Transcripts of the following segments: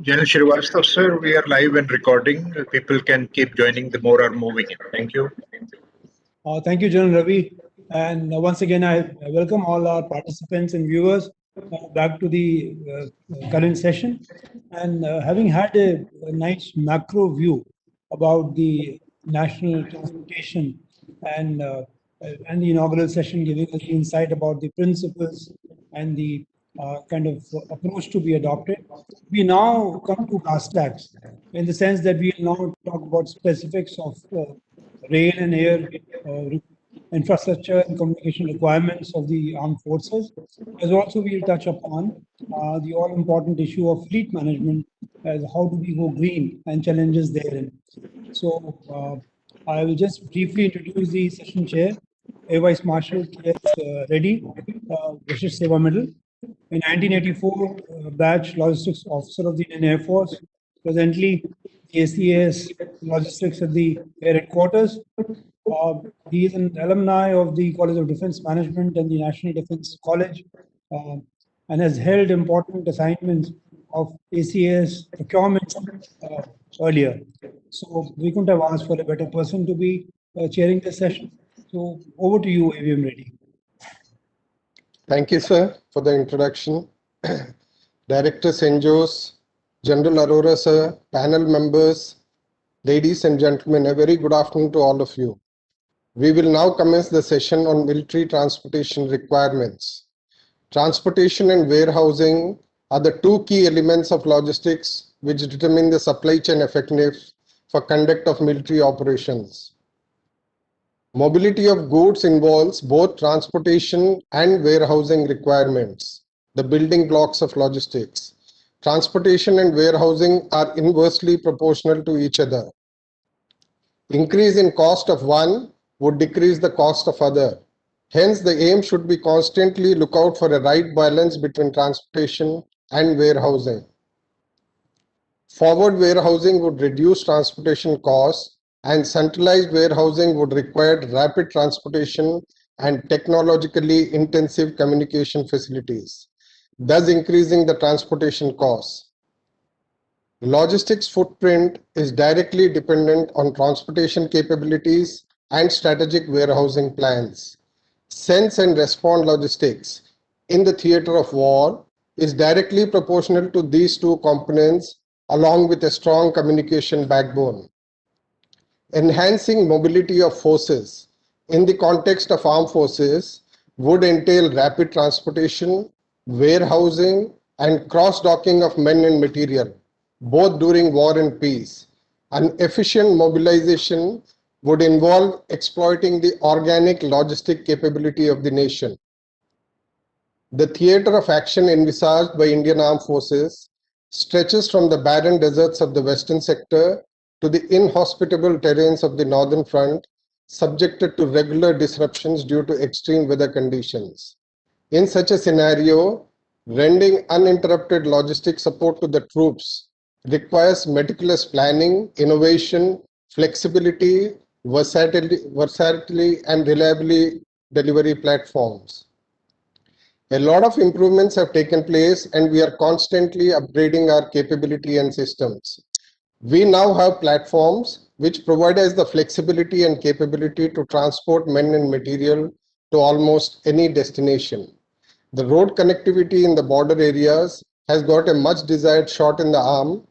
Janil Srivastav, sir, we are live and recording. People can keep joining, the more are moving in. Thank you. Thank you, General Ravi. And once again, I welcome all our participants and viewers back to the current session. And having had a nice macro view about the national transportation and uh, and the inaugural session, giving us the insight about the principles and the kind of approach to be adopted. We now come to brass tacks in the sense that we will now talk about specifics of rail and air infrastructure and communication requirements of the armed forces, as also we'll touch upon the all-important issue of fleet management, as how do we go green and challenges therein. So I will just briefly introduce the session chair, Air Vice Marshal K.S. Reddy, British Seva Medal. In 1984, batch logistics officer of the Indian Air Force, presently ACAS logistics at the air headquarters. Uh, he is an alumni of the College of Defense Management and the National Defense College, uh, and has held important assignments of ACAS procurement uh, earlier. So we couldn't have asked for a better person to be chairing this session. So over to you, AVM Reddy. Thank you, sir, for the introduction. Director Senjos, General Arora, sir, panel members, ladies and gentlemen, a very good afternoon to all of you. We will now commence the session on military transportation requirements. Transportation and warehousing are the two key elements of logistics which determine the supply chain effectiveness for conduct of military operations. Mobility of goods involves both transportation and warehousing requirements, the building blocks of logistics. Transportation and warehousing are inversely proportional to each other. Increase in cost of one would decrease the cost of other. Hence, the aim should be constantly look out for a right balance between transportation and warehousing. Forward warehousing would reduce transportation costs, and centralized warehousing would require rapid transportation and technologically intensive communication facilities, thus increasing the transportation costs. Logistics footprint is directly dependent on transportation capabilities and strategic warehousing plans. Sense and respond logistics in the theater of war is directly proportional to these two components along with a strong communication backbone. Enhancing mobility of forces in the context of armed forces would entail rapid transportation, warehousing, and cross-docking of men and material, both during war and peace. An efficient mobilization would involve exploiting the organic logistic capability of the nation. The theater of action envisaged by Indian Armed Forces stretches from the barren deserts of the western sector to the inhospitable terrains of the northern front, subjected to regular disruptions due to extreme weather conditions. In such a scenario, rendering uninterrupted logistic support to the troops requires meticulous planning, innovation, flexibility, versatility and reliability delivery platforms. A lot of improvements have taken place and we are constantly upgrading our capability and systems. We now have platforms which provide us the flexibility and capability to transport men and material to almost any destination. The road connectivity in the border areas has got a much desired shot in the arm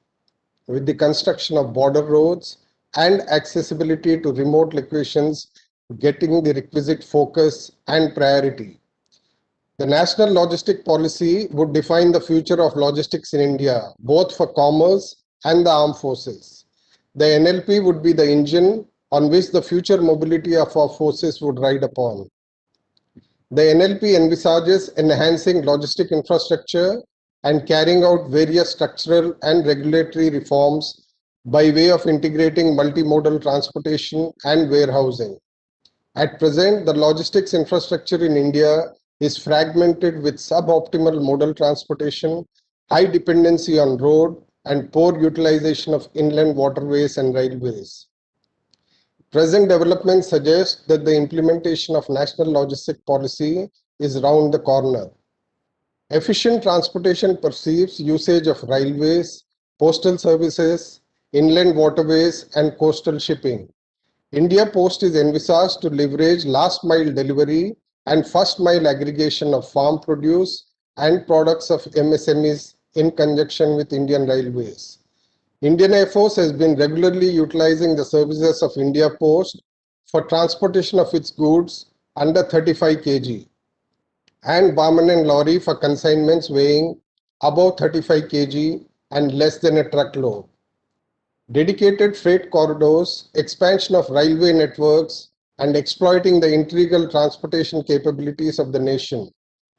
with the construction of border roads and accessibility to remote locations getting the requisite focus and priority. The National Logistic Policy would define the future of logistics in India, both for commerce and the armed forces. The NLP would be the engine on which the future mobility of our forces would ride upon. The NLP envisages enhancing logistic infrastructure and carrying out various structural and regulatory reforms by way of integrating multimodal transportation and warehousing. At present, the logistics infrastructure in India is fragmented with suboptimal modal transportation, high dependency on road, and poor utilization of inland waterways and railways. Present developments suggest that the implementation of national logistic policy is round the corner. Efficient transportation perceives usage of railways, postal services, inland waterways, and coastal shipping. India Post is envisaged to leverage last mile delivery and first mile aggregation of farm produce and products of MSMEs in conjunction with Indian Railways. Indian Air Force has been regularly utilizing the services of India Post for transportation of its goods under 35 kg and Barman and Lorry for consignments weighing above 35 kg and less than a truckload. Dedicated freight corridors, expansion of railway networks, and exploiting the integral transportation capabilities of the nation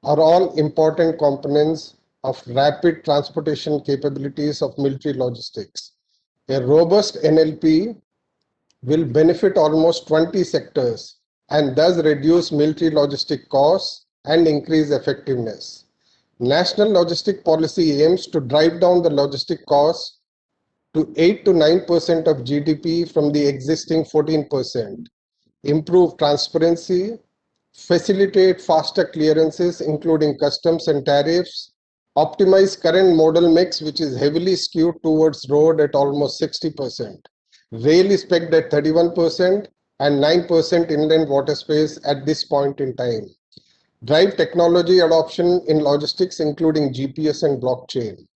are all important components of rapid transportation capabilities of military logistics. A robust NLP will benefit almost 20 sectors and thus reduce military logistic costs and increase effectiveness. National logistic policy aims to drive down the logistic costs to 8 to 9% of GDP from the existing 14%, improve transparency, facilitate faster clearances including customs and tariffs, optimize current modal mix which is heavily skewed towards road at almost 60%, rail is pegged at 31% and 9% inland water space at this point in time. Drive technology adoption in logistics including GPS and blockchain.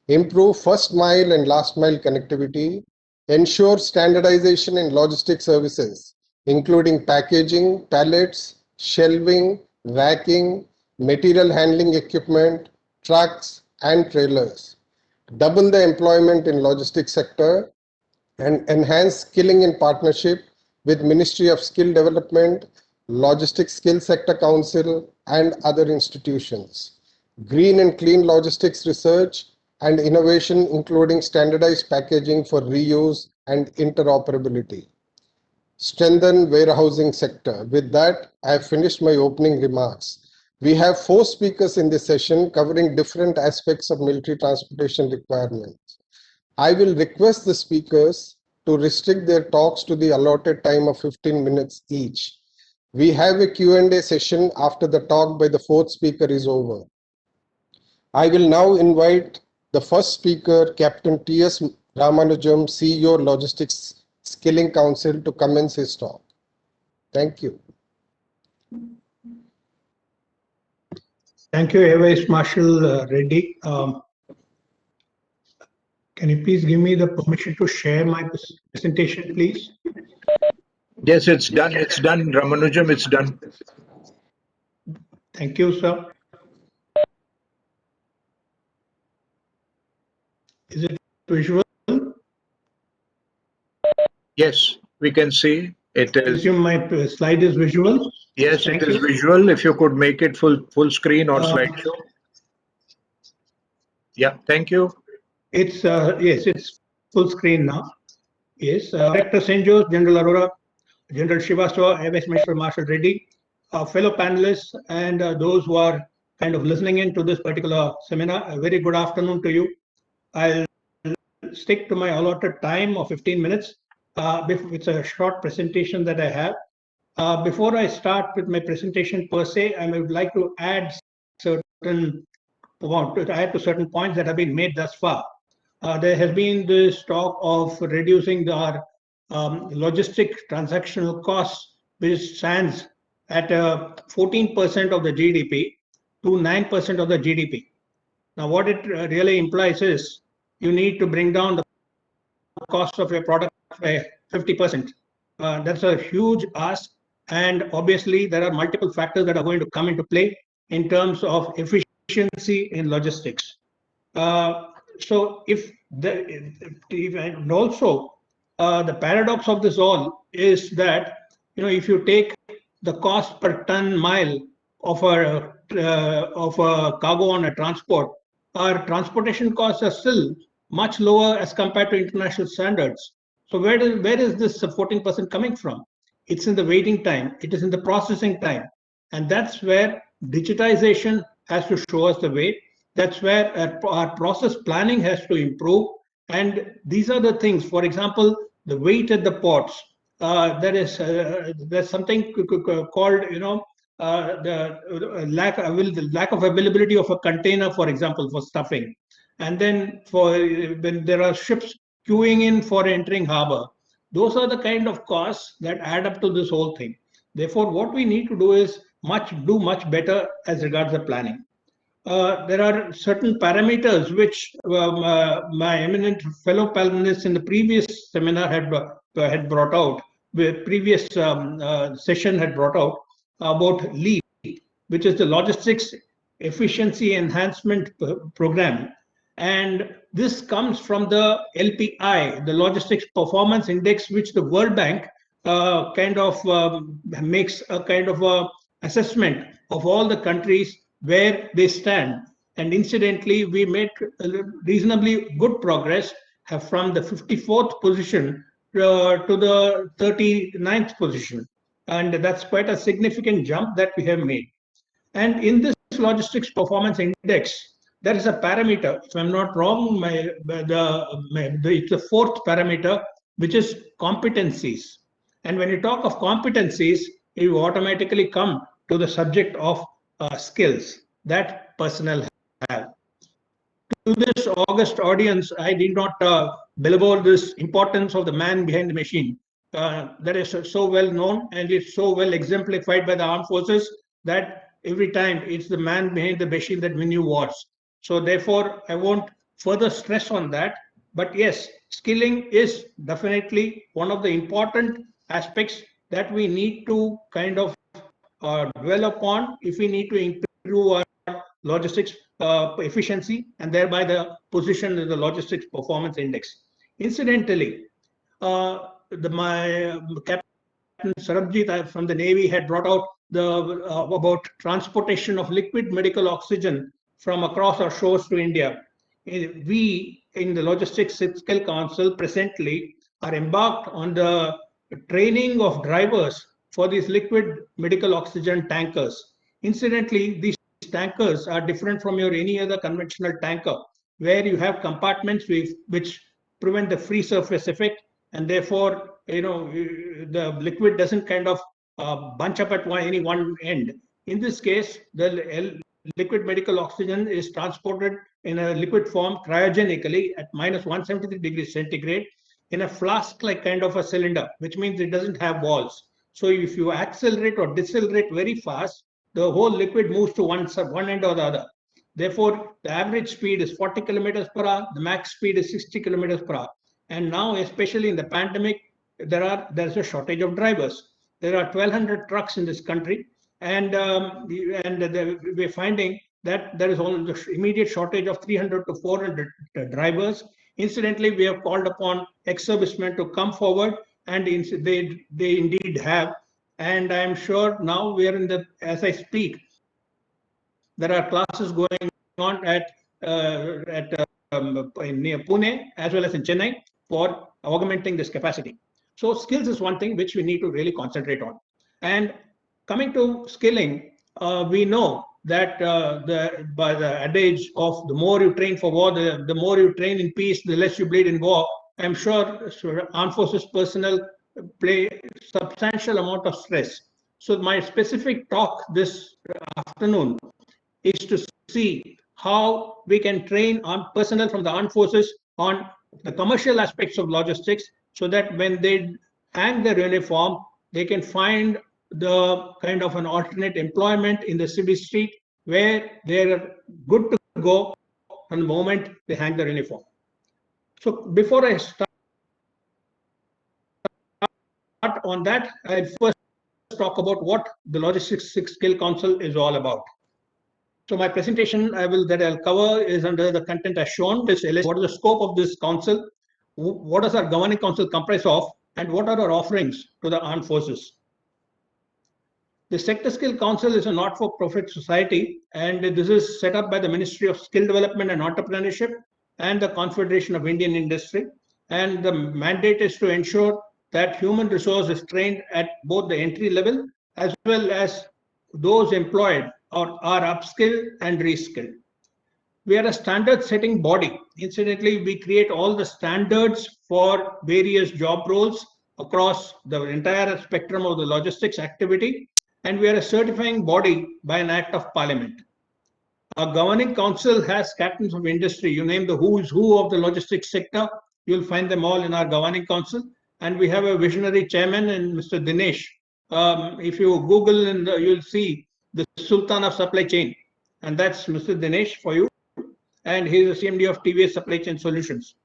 Improve first mile and last mile connectivity. Ensure standardization in logistics services including packaging, pallets, shelving, racking, material handling equipment, trucks and trailers. Double the employment in logistics sector and enhance skilling in partnership with Ministry of Skill Development, Logistics Skill Sector Council and other institutions. Green and clean logistics research and innovation including standardized packaging for reuse and interoperability. Strengthen warehousing sector. With that, I have finished my opening remarks. We have 4 speakers in this session covering different aspects of military transportation requirements. I will request the speakers to restrict their talks to the allotted time of 15 minutes each. We have a Q&A session after the talk by the 4th speaker is over. I will now invite the first speaker, Captain T.S. Ramanujam, CEO, Logistics Skilling Council, to commence his talk. Thank you. Thank you, Air Vice Marshal Reddy. Can you please give me the permission to share my presentation, please? Yes, it's done. It's done, Ramanujam. It's done. Thank you, sir. Is it visual? Yes, we can see it I is. assume my slide is visual. Yes, Thank it is you. visual. If you could make it full screen or slideshow. Yeah, thank you. It's yes, it's full screen now. Yes, Director St. Joe's, General Arora, General Srivastava, Air Vice Marshal Reddy, fellow panelists, and those who are kind of listening in to this particular seminar. A very good afternoon to you. I'll stick to my allotted time of 15 minutes. It's a short presentation that I have. Before I start with my presentation per se, I would like to add to certain points that have been made thus far. There has been this talk of reducing our logistic transactional costs, which stands at 14% of the GDP to 9% of the GDP. Now, what it really implies is you need to bring down the cost of your product by 50%. That's a huge ask. And obviously, there are multiple factors that are going to come into play in terms of efficiency in logistics. So and also the paradox of this all is that, if you take the cost per ton mile of a cargo on a transport, our transportation costs are still much lower as compared to international standards. So where is this 14% coming from? It's in the waiting time. It is in the processing time. And that's where digitization has to show us the way. That's where our process planning has to improve. And these are the things, for example, the wait at the ports. There's something called, the lack of availability of a container, for example, for stuffing. and then for when there are ships queuing in for entering harbor, those are the kind of costs that add up to this whole thing. Therefore, what we need to do is do much better as regards the planning. There are certain parameters which my eminent fellow panelists in the previous seminar had brought out, the previous session had brought out about LEAP, which is the Logistics Efficiency Enhancement Program. And this comes from the LPI, the Logistics Performance Index, which the World Bank makes a kind of a assessment of all the countries where they stand. And incidentally, we made reasonably good progress from the 54th position to the 39th position. And that's quite a significant jump that we have made. And in this Logistics Performance Index, there is a parameter, if I'm not wrong, it's the fourth parameter, which is competencies. And when you talk of competencies, you automatically come to the subject of skills that personnel have. To this august audience, I did not belabor this importance of the man behind the machine. That is so well known, and it's so well exemplified by the armed forces that every time it's the man behind the machine that wins wars. So therefore, I won't further stress on that. But yes, skilling is definitely one of the important aspects that we need to kind of dwell upon if we need to improve our logistics efficiency and thereby the position in the Logistics Performance Index. Incidentally, my Captain Sarabjit from the Navy had brought out about transportation of liquid medical oxygen from across our shores to India. We in the Logistics Skill Council presently are embarked on the training of drivers for these liquid medical oxygen tankers. Incidentally, these tankers are different from any other conventional tanker, where you have compartments which prevent the free surface effect, and therefore the liquid doesn't kind of bunch up at any one end. In this case, the liquid medical oxygen is transported in a liquid form cryogenically at minus 173 degrees centigrade in a flask-like kind of a cylinder, which means it doesn't have walls. So if you accelerate or decelerate very fast, the whole liquid moves to one end or the other. Therefore, the average speed is 40 kilometers per hour, the max speed is 60 kilometers per hour. And now, especially in the pandemic, there's a shortage of drivers. There are 1,200 trucks in this country, and we're finding that there is only the immediate shortage of 300 to 400 drivers. Incidentally, we have called upon ex-servicemen to come forward, and they indeed have. And I'm sure now we are as I speak, there are classes going on near Pune as well as in Chennai for augmenting this capacity. So skills is one thing which we need to really concentrate on. And coming to skilling, we know that by the adage of the more you train for war, the more you train in peace, the less you bleed in war. I'm sure armed forces personnel play substantial amount of stress. So my specific talk this afternoon is to see how we can train personnel from the armed forces on the commercial aspects of logistics, so that when they hang their uniform, they can find the kind of an alternate employment in the city street where they're good to go from the moment they hang their uniform. So before I start on that, I'll first talk about what the Logistics Skill Council is all about. So my presentation that I'll cover is under the content as shown. What is the scope of this council? What does our governing council comprise of? And what are our offerings to the armed forces? The Sector Skill Council is a not-for-profit society, and this is set up by the Ministry of Skill Development and Entrepreneurship and the Confederation of Indian Industry. And the mandate is to ensure that human resource is trained at both the entry level as well as those employed or are upskilled and reskilled. We are a standard setting body. Incidentally, we create all the standards for various job roles across the entire spectrum of the logistics activity, and we are a certifying body by an act of parliament. Our governing council has captains of industry. You name the who's who of the logistics sector, you'll find them all in our governing council. And we have a visionary chairman in Mr. Dinesh. If you Google, and you'll see the Sultan of Supply Chain, and that's Mr. Dinesh for you. And he's the CMD of TVS Supply Chain Solutions.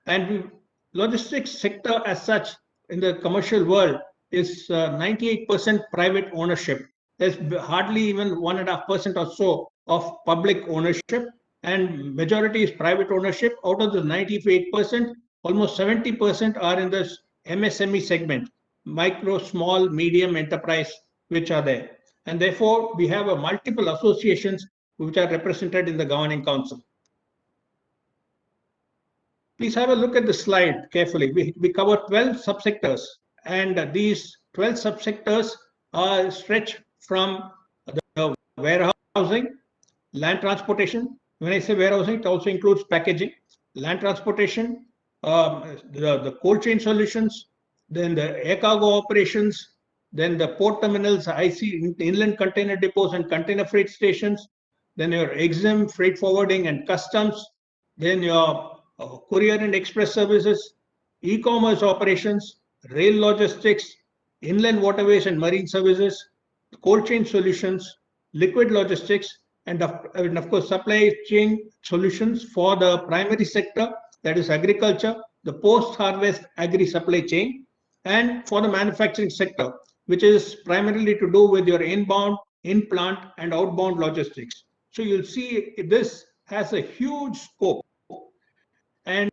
And logistics sector as such in the commercial world is 98% private ownership. There's hardly even 1.5% or so of public ownership, and majority is private ownership. Out of the 98%, almost 70% are in the MSME segment, micro, small, medium enterprise, which are there. And therefore, we have multiple associations which are represented in the governing council. Please have a look at the slide carefully. We cover 12 subsectors, and these 12 subsectors are stretched from the warehousing, land transportation. When I say warehousing, it also includes packaging, land transportation, the cold chain solutions, then the air cargo operations, then the port terminals, IC, inland container depots and container freight stations, then your EXIM, freight forwarding and customs, then your courier and express services, e-commerce operations, rail logistics, inland waterways and marine services, cold chain solutions, liquid logistics, and of course supply chain solutions for the primary sector, that is agriculture, the post-harvest agri-supply chain, and for the manufacturing sector, which is primarily to do with your inbound, in-plant and outbound logistics. So you'll see this has a huge scope. And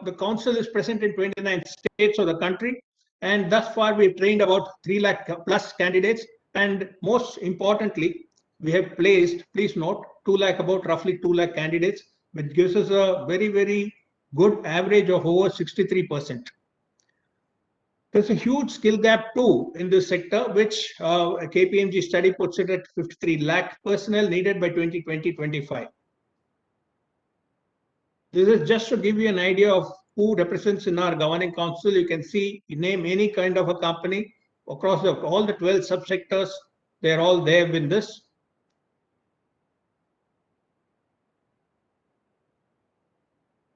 the council is present in 29 states of the country. And thus far, we've trained about 3 lakh plus candidates. And most importantly, we have placed, please note, about roughly 2 lakh candidates, which gives us a very, very good average of over 63%. There's a huge skill gap too in this sector, which a KPMG study puts it at 53 lakh personnel needed by 2020-25. This is just to give you an idea of who represents in our governing council. You can see, you name any kind of a company across all the 12 subsectors, they're all there in this.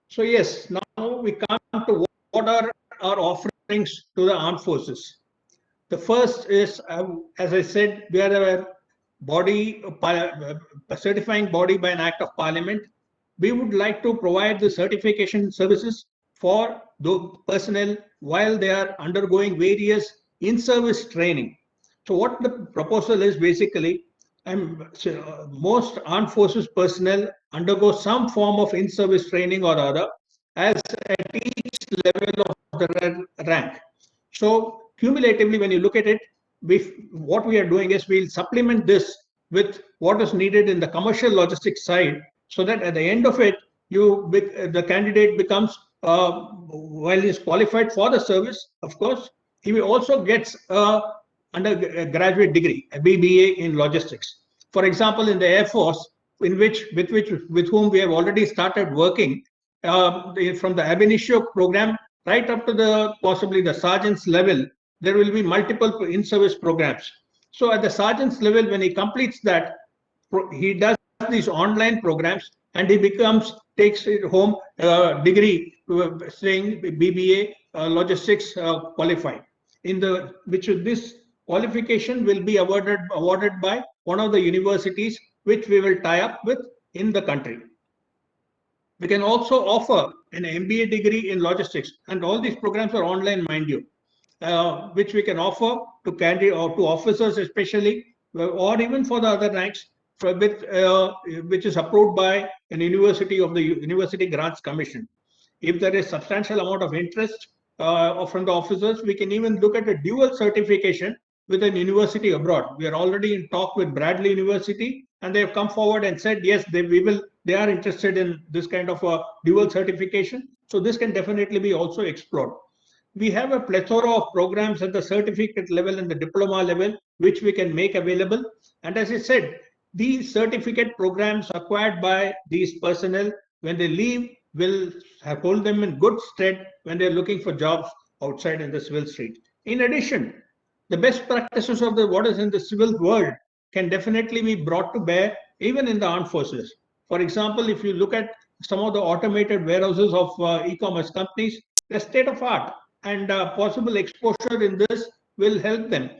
So yes, now we come to what are our offerings to the armed forces. The first is, as I said, we are a body, a certifying body by an act of parliament. We would like to provide the certification services for the personnel while they are undergoing various in-service training. So what the proposal is basically, most armed forces personnel undergo some form of in-service training or other as at each level of the rank. So cumulatively, when you look at it, what we are doing is we'll supplement this with what is needed in the commercial logistics side, so that at the end of it, the candidate becomes, while he's qualified for the service, of course, he also gets undergraduate degree, a BBA in logistics. For example, in the Air Force, with whom we have already started working, from the ab initio program right up to possibly the sergeant's level, there will be multiple in-service programs. So at the sergeant's level, when he completes that, he does these online programs and he takes it home degree saying BBA logistics qualified. This qualification will be awarded by one of the universities which we will tie up with in the country. We can also offer an MBA degree in logistics, and all these programs are online, mind you, which we can offer to candidates or to officers especially, or even for the other ranks, which is approved by an university of the University Grants Commission. If there is substantial amount of interest from the officers, we can even look at a dual certification with an university abroad. We are already in talk with Bradley University, and they have come forward and said, yes, they are interested in this kind of a dual certification. So this can definitely be also explored. We have a plethora of programs at the certificate level and the diploma level, which we can make available. And as I said, these certificate programs acquired by these personnel, when they leave, will hold them in good stead when they're looking for jobs outside in the civil street. In addition, the best practices of what is in the civil world can definitely be brought to bear even in the armed forces. For example, if you look at some of the automated warehouses of e-commerce companies, they're state of art, and possible exposure in this will help them.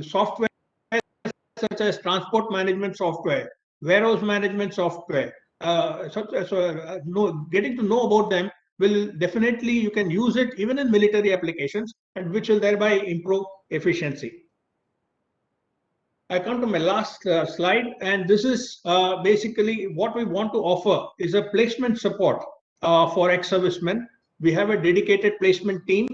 Software such as transport management software, warehouse management software, getting to know about them will definitely, you can use it even in military applications, and which will thereby improve efficiency. I come to my last slide, and this is basically what we want to offer is a placement support for ex-servicemen. We have a dedicated placement team,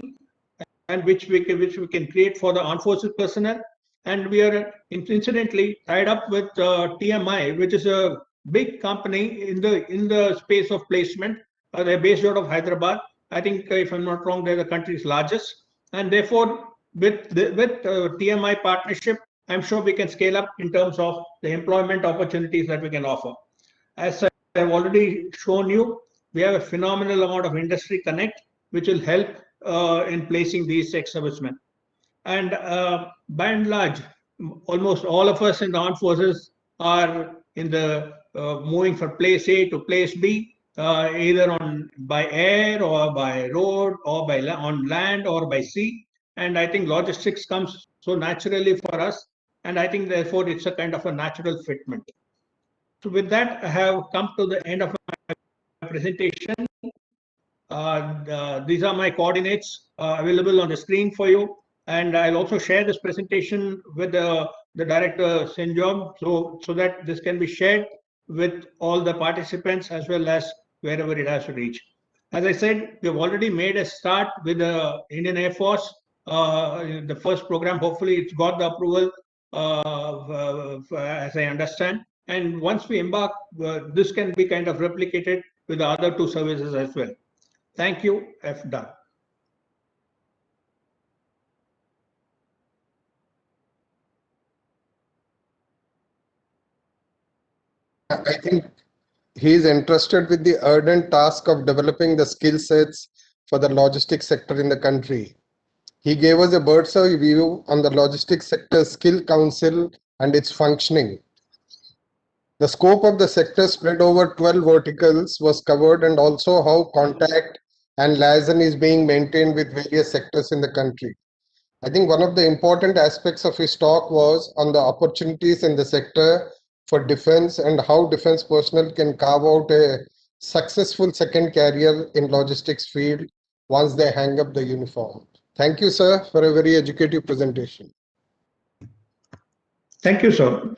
and which we can create for the armed forces personnel. And we are incidentally tied up with TMI, which is a big company in the space of placement. They're based out of Hyderabad. I think, if I'm not wrong, they're the country's largest. And therefore, with TMI partnership, I'm sure we can scale up in terms of the employment opportunities that we can offer. As I've already shown you, we have a phenomenal amount of industry connect, which will help in placing these ex-servicemen. And by and large, almost all of us in the armed forces are in the moving from place A to place B, either by air or by road or on land or by sea. And I think logistics comes so naturally for us. And I think therefore it's a kind of a natural fitment. So with that, I have come to the end of my presentation. These are my coordinates available on the screen for you. And I'll also share this presentation with the director, Senjom, so that this can be shared with all the participants as well as wherever it has to reach. As I said, we've already made a start with the Indian Air Force. The first program, hopefully it's got the approval, as I understand. And once we embark, this can be kind of replicated with the other two services as well. Thank you. I've done. I think he is entrusted with the ardent task of developing the skill sets for the logistics sector in the country. He gave us a bird's eye view on the logistics sector skill council and its functioning. The scope of the sector spread over 12 verticals was covered, and also how contact and liaison is being maintained with various sectors in the country. I think one of the important aspects of his talk was on the opportunities in the sector for defense and how defense personnel can carve out a successful second career in logistics field once they hang up the uniform. Thank you, sir, for a very educative presentation. Thank you, sir.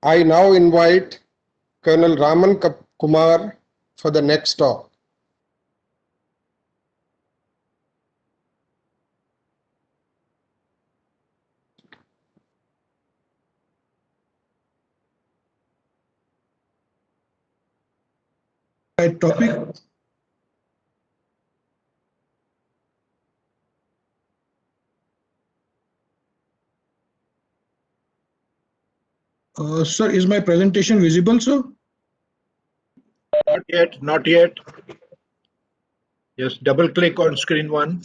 I now invite Colonel Raman Kumar for the next talk. Topic. Sir, is my presentation visible, sir? Not yet, not yet. Just double click on screen 1.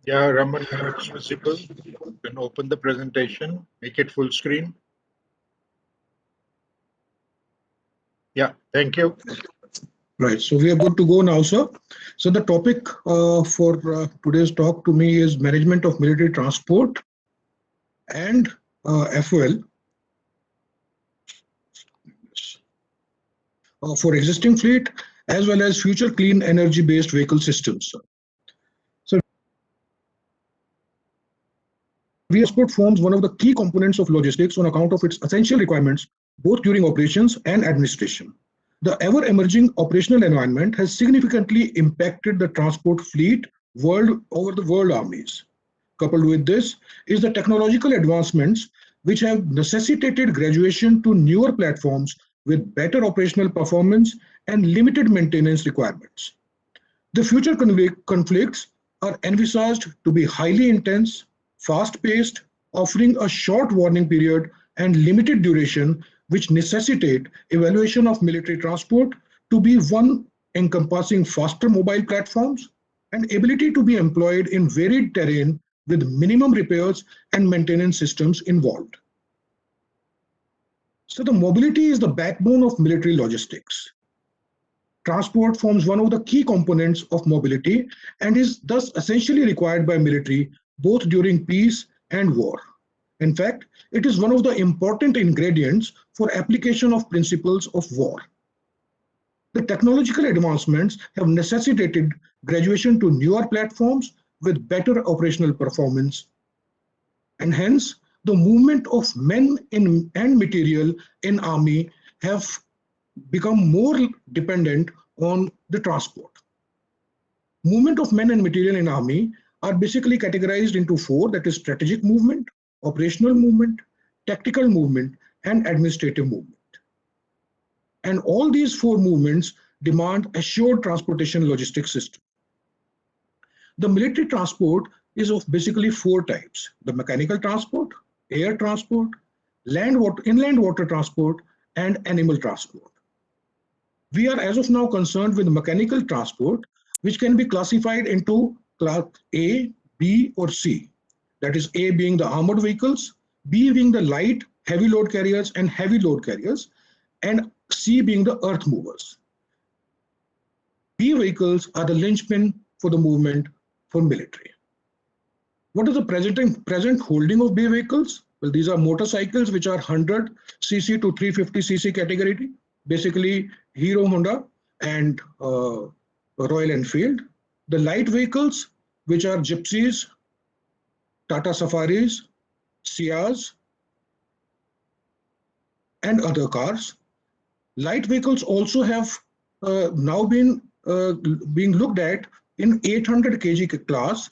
Yeah, Raman, it's visible. You can open the presentation, make it full screen. Yeah, thank you. Right, so we are good to go now, sir. So the topic for today's talk to me is management of military transport and FOL for existing fleet as well as future clean energy based vehicle systems. So transport forms one of the key components of logistics on account of its essential requirements, both during operations and administration. The ever-emerging operational environment has significantly impacted the transport fleet over the world armies. Coupled with this is the technological advancements which have necessitated graduation to newer platforms with better operational performance and limited maintenance requirements. The future conflicts are envisaged to be highly intense, fast-paced, offering a short warning period and limited duration, which necessitate evaluation of military transport to be one encompassing faster mobile platforms and ability to be employed in varied terrain with minimum repairs and maintenance systems involved. So the mobility is the backbone of military logistics. Transport forms one of the key components of mobility and is thus essentially required by military both during peace and war. In fact, it is one of the important ingredients for application of principles of war. The technological advancements have necessitated graduation to newer platforms with better operational performance, and hence the movement of men and material in army have become more dependent on the transport. Movement of men and material in army are basically categorized into four, that is strategic movement, operational movement, tactical movement, and administrative movement. And all these four movements demand assured transportation logistics system. The military transport is of basically four types: the mechanical transport, air transport, inland water transport, and animal transport. We are as of now concerned with mechanical transport, which can be classified into class A, B, or C. That is A being the armored vehicles, B being the light, heavy load carriers and heavy load carriers, and C being the earth movers. B vehicles are the linchpin for the movement for military. What is the present holding of B vehicles? Well, these are motorcycles which are 100 cc to 350 cc category, basically Hero Honda and Royal Enfield. The light vehicles, which are Gypsies, Tata Safaris, Ciaz, and other cars. Light vehicles also have now been being looked at in 800 kg class.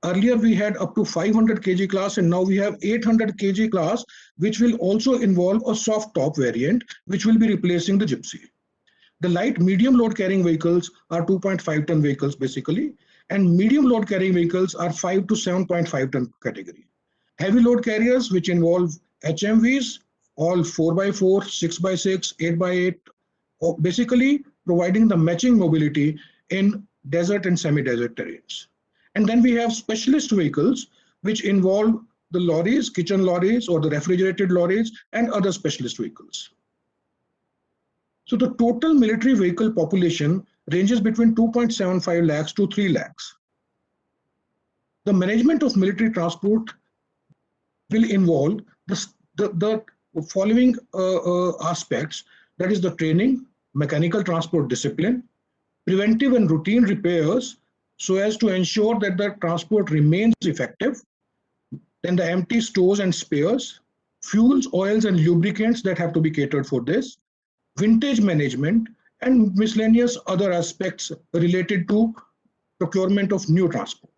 Earlier we had up to 500 kg class, and now we have 800 kg class, which will also involve a soft top variant, which will be replacing the Gypsy. The light medium load carrying vehicles are 2.5 ton vehicles basically, and medium load carrying vehicles are 5 to 7.5 ton category. Heavy load carriers, which involve HMVs, all 4x4, 6x6, 8x8, basically providing the matching mobility in desert and semi-desert terrains. And then we have specialist vehicles, which involve the lorries, kitchen lorries, or the refrigerated lorries, and other specialist vehicles. So the total military vehicle population ranges between 2.75 lakhs to 3 lakhs. The management of military transport will involve the following aspects, that is the training, mechanical transport discipline, preventive and routine repairs so as to ensure that the transport remains effective, then the empty stores and spares, fuels, oils and lubricants that have to be catered for this, vintage management, and miscellaneous other aspects related to procurement of new transport.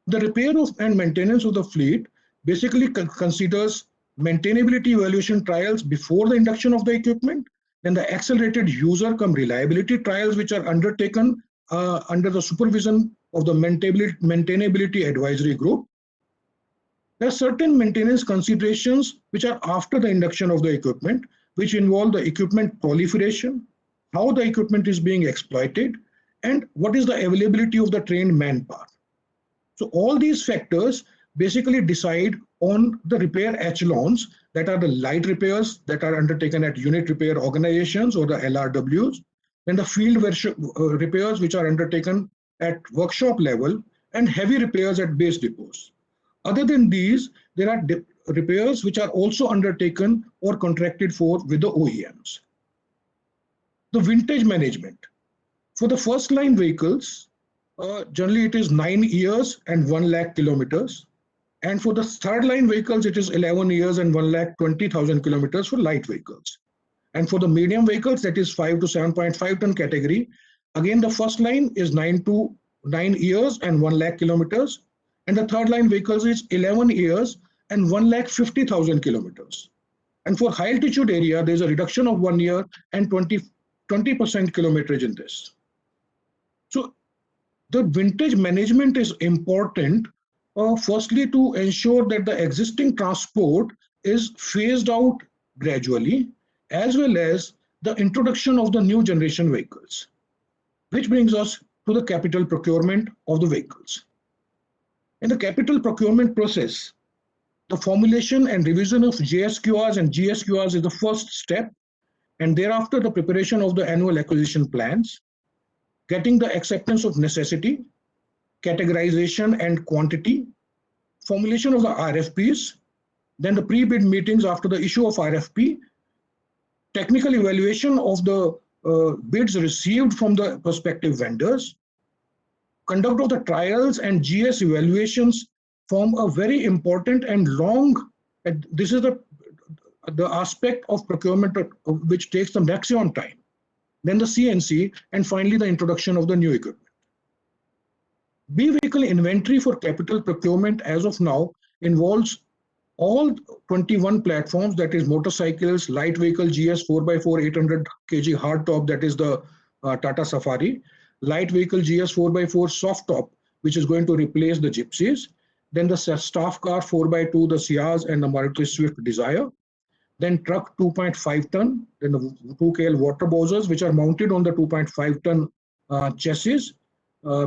The repair of and maintenance of the fleet basically considers maintainability evaluation trials before the induction of the equipment, then the accelerated user cum reliability trials, which are undertaken under the supervision of the maintainability advisory group. There are certain maintenance considerations which are after the induction of the equipment, which involve the equipment proliferation, how the equipment is being exploited, and what is the availability of the trained manpower. So all these factors basically decide on the repair echelons, that are the light repairs that are undertaken at unit repair organizations or the LRWs, then the field repairs which are undertaken at workshop level, and heavy repairs at base depots. Other than these, there are repairs which are also undertaken or contracted for with the OEMs. The vintage management. For the first line vehicles, generally it is 9 years and 1 lakh kilometers. And for the third line vehicles, it is 11 years and 1,20,000 kilometers for light vehicles. And for the medium vehicles, that is 5 to 7.5 ton category, again, the first line is 9 years and 1 lakh kilometers. And the third line vehicles is 11 years and 1,50,000 kilometers. And for high altitude area, there's a reduction of 1 year and 20% kilometerage in this. So the vintage management is important, firstly, to ensure that the existing transport is phased out gradually, as well as the introduction of the new generation vehicles, which brings us to the capital procurement of the vehicles. In the capital procurement process, the formulation and revision of JSQRs and GSQRs is the first step, and thereafter the preparation of the annual acquisition plans, getting the acceptance of necessity, categorization and quantity, formulation of the RFPs, then the pre-bid meetings after the issue of RFP, technical evaluation of the bids received from the prospective vendors, conduct of the trials and GS evaluations form a very important and long, this is the aspect of procurement which takes the maximum time. Then the CNC, and finally the introduction of the new equipment. B vehicle inventory for capital procurement as of now involves all 21 platforms, that is motorcycles, light vehicle GS 4x4 800 kg hard top, that is the Tata Safari, light vehicle GS 4x4 soft top, which is going to replace the Gypsies, then the staff car 4x2, the Ciaz and the Maruti Swift Desire, then truck 2.5 ton, then the 2KL water bowsers, which are mounted on the 2.5 ton chassis,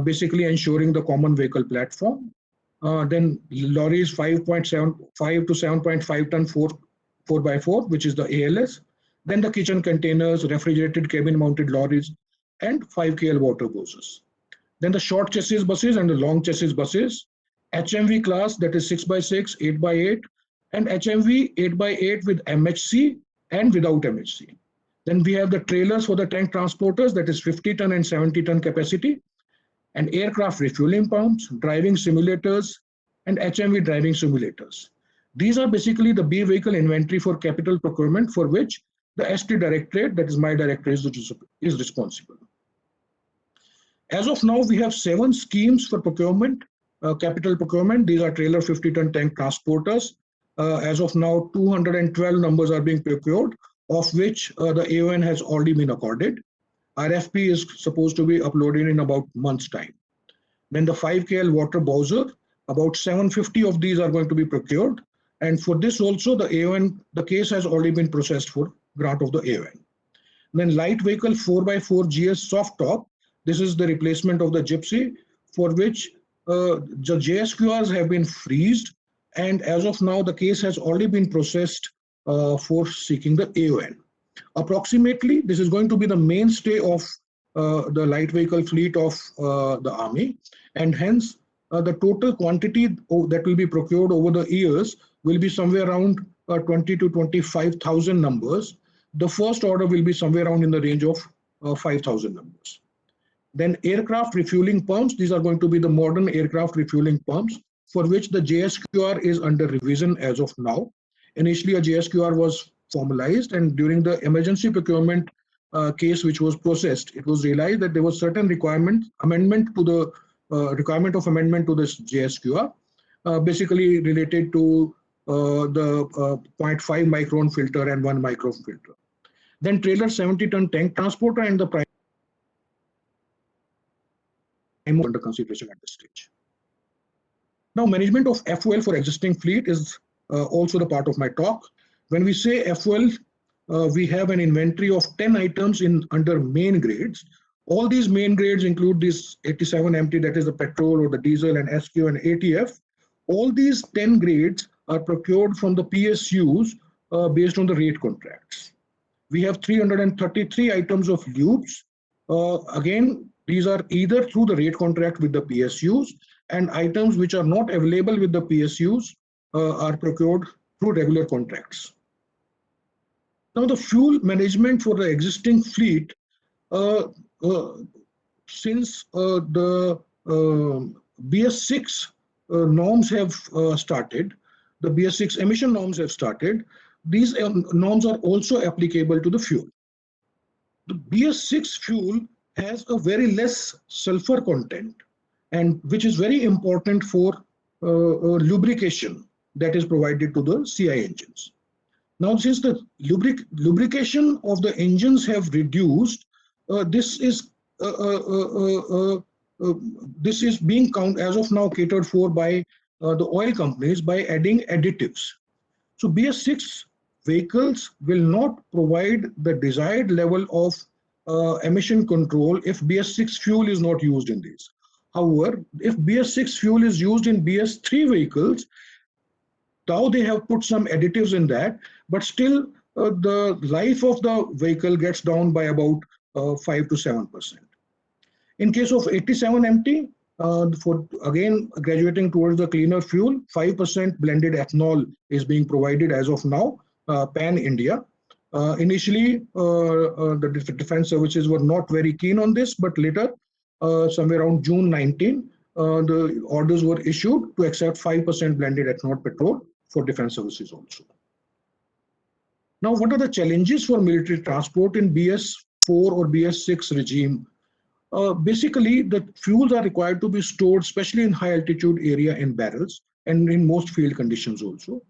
basically ensuring the common vehicle platform. Then lorries 5.75 to 7.5 ton 4x4, which is the ALS. Then the kitchen containers, refrigerated cabin mounted lorries, and 5KL water bowsers. Then the short chassis buses and the long chassis buses, HMV class, that is 6x6, 8x8, and HMV 8x8 with MHC and without MHC. Then we have the trailers for the tank transporters, that is 50 ton and 70 ton capacity, and aircraft refueling pumps, driving simulators, and HMV driving simulators. These are basically the B vehicle inventory for capital procurement, for which the ST Directorate, that is my directorate, is responsible. As of now, we have 7 schemes for procurement, capital procurement. These are trailer 50 ton tank transporters. As of now, 212 numbers are being procured, of which the AON has already been accorded. RFP is supposed to be uploaded in about a month's time. Then the 5KL water bowser, about 750 of these are going to be procured. And for this also, the AON, the case has already been processed for grant of the AON. Then light vehicle 4x4 GS soft top. This is the replacement of the Gypsy, for which the JSQRs have been freezed. And as of now, the case has already been processed for seeking the AON. Approximately, this is going to be the mainstay of the light vehicle fleet of the Army, and hence the total quantity that will be procured over the years will be somewhere around 20 to 25,000 numbers. The first order will be somewhere around in the range of 5,000 numbers. Then aircraft refueling pumps, these are going to be the modern aircraft refueling pumps, for which the JSQR is under revision as of now. Initially, a JSQR was formalized, and during the emergency procurement case which was processed, it was realized that there was certain requirement to the amendment to this JSQR, basically related to the 0.5 micron filter and 1 micron filter. Then trailer 70 ton tank transporter and the prime under consideration at this stage. Now, management of FOL for existing fleet is also the part of my talk. When we say FOL, we have an inventory of 10 items under main grades. All these main grades include this 87MT, that is the petrol or the diesel, and SQ and ATF. All these 10 grades are procured from the PSUs based on the rate contracts. We have 333 items of lubes. Again, these are either through the rate contract with the PSUs, and items which are not available with the PSUs are procured through regular contracts. Now, the fuel management for the existing fleet, since the BS6 norms have started. The BS6 emission norms have started. These norms are also applicable to the fuel. The BS6 fuel has a very less sulfur content, and which is very important for lubrication that is provided to the CI engines. Now, since the lubrication of the engines have reduced, this is being as of now catered for by the oil companies by adding additives. So BS6 vehicles will not provide the desired level of emission control if BS6 fuel is not used in these. However, if BS6 fuel is used in BS3 vehicles, now they have put some additives in that, but still the life of the vehicle gets down by about 5 to 7%. In case of 87MT, for again graduating towards the cleaner fuel, 5% blended ethanol is being provided as of now, pan-India. Initially, the defense services were not very keen on this, but later, somewhere around June 19, the orders were issued to accept 5% blended ethanol petrol for defense services also. Now, what are the challenges for military transport in BS4 or BS6 regime? Basically, the fuels are required to be stored, especially in high altitude area, in barrels and in most field conditions also.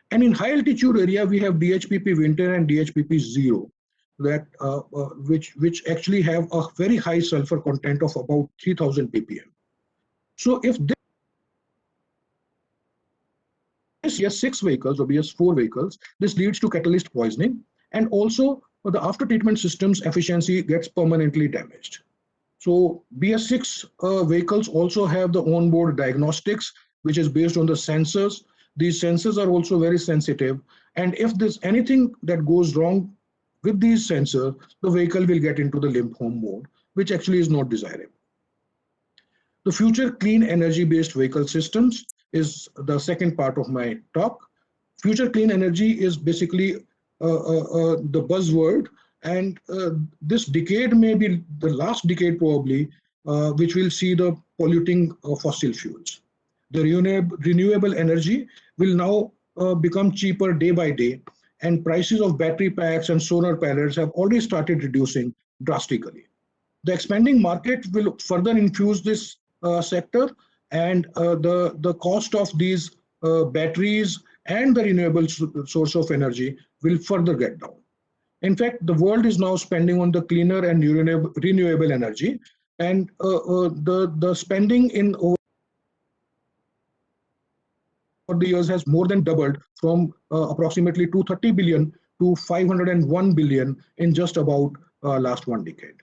And in high altitude area, we have DHPP winter and DHPP 0, that which actually have a very high sulfur content of about 3000 ppm. So if this BS6 vehicles or BS4 vehicles, this leads to catalyst poisoning, and also the after treatment system's efficiency gets permanently damaged. So BS6 vehicles also have the onboard diagnostics, which is based on the sensors. These sensors are also very sensitive, and if there's anything that goes wrong with these sensors, the vehicle will get into the limp home mode, which actually is not desirable. The future clean energy based vehicle systems is the second part of my talk. Future clean energy is basically the buzzword, and this decade may be the last decade probably, which will see the polluting fossil fuels. The renewable energy will now become cheaper day by day, and prices of battery packs and solar panels have already started reducing drastically. The expanding market will further infuse this sector, and the cost of these batteries and the renewable source of energy will further get down. In fact, the world is now spending on the cleaner and renewable energy, and the spending in over the years has more than doubled from approximately 230 billion to 501 billion in just about last one decade.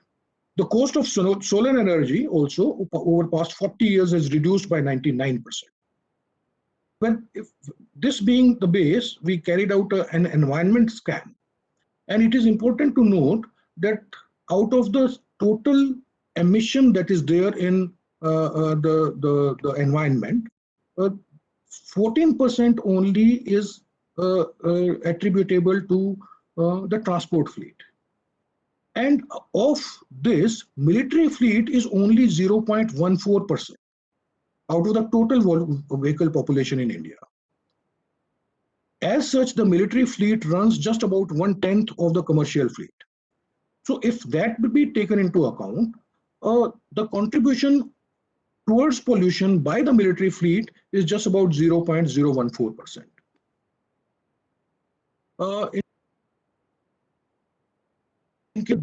The cost of solar energy also over past 40 years has reduced by 99%. Well, if this being the base, we carried out an environment scan. And it is important to note that out of the total emission that is there in the environment, 14% only is attributable to the transport fleet. And of this, military fleet is only 0.14% out of the total vehicle population in India. As such, the military fleet runs just about 1/10 of the commercial fleet. So if that would be taken into account, the contribution towards pollution by the military fleet is just about 0.014%.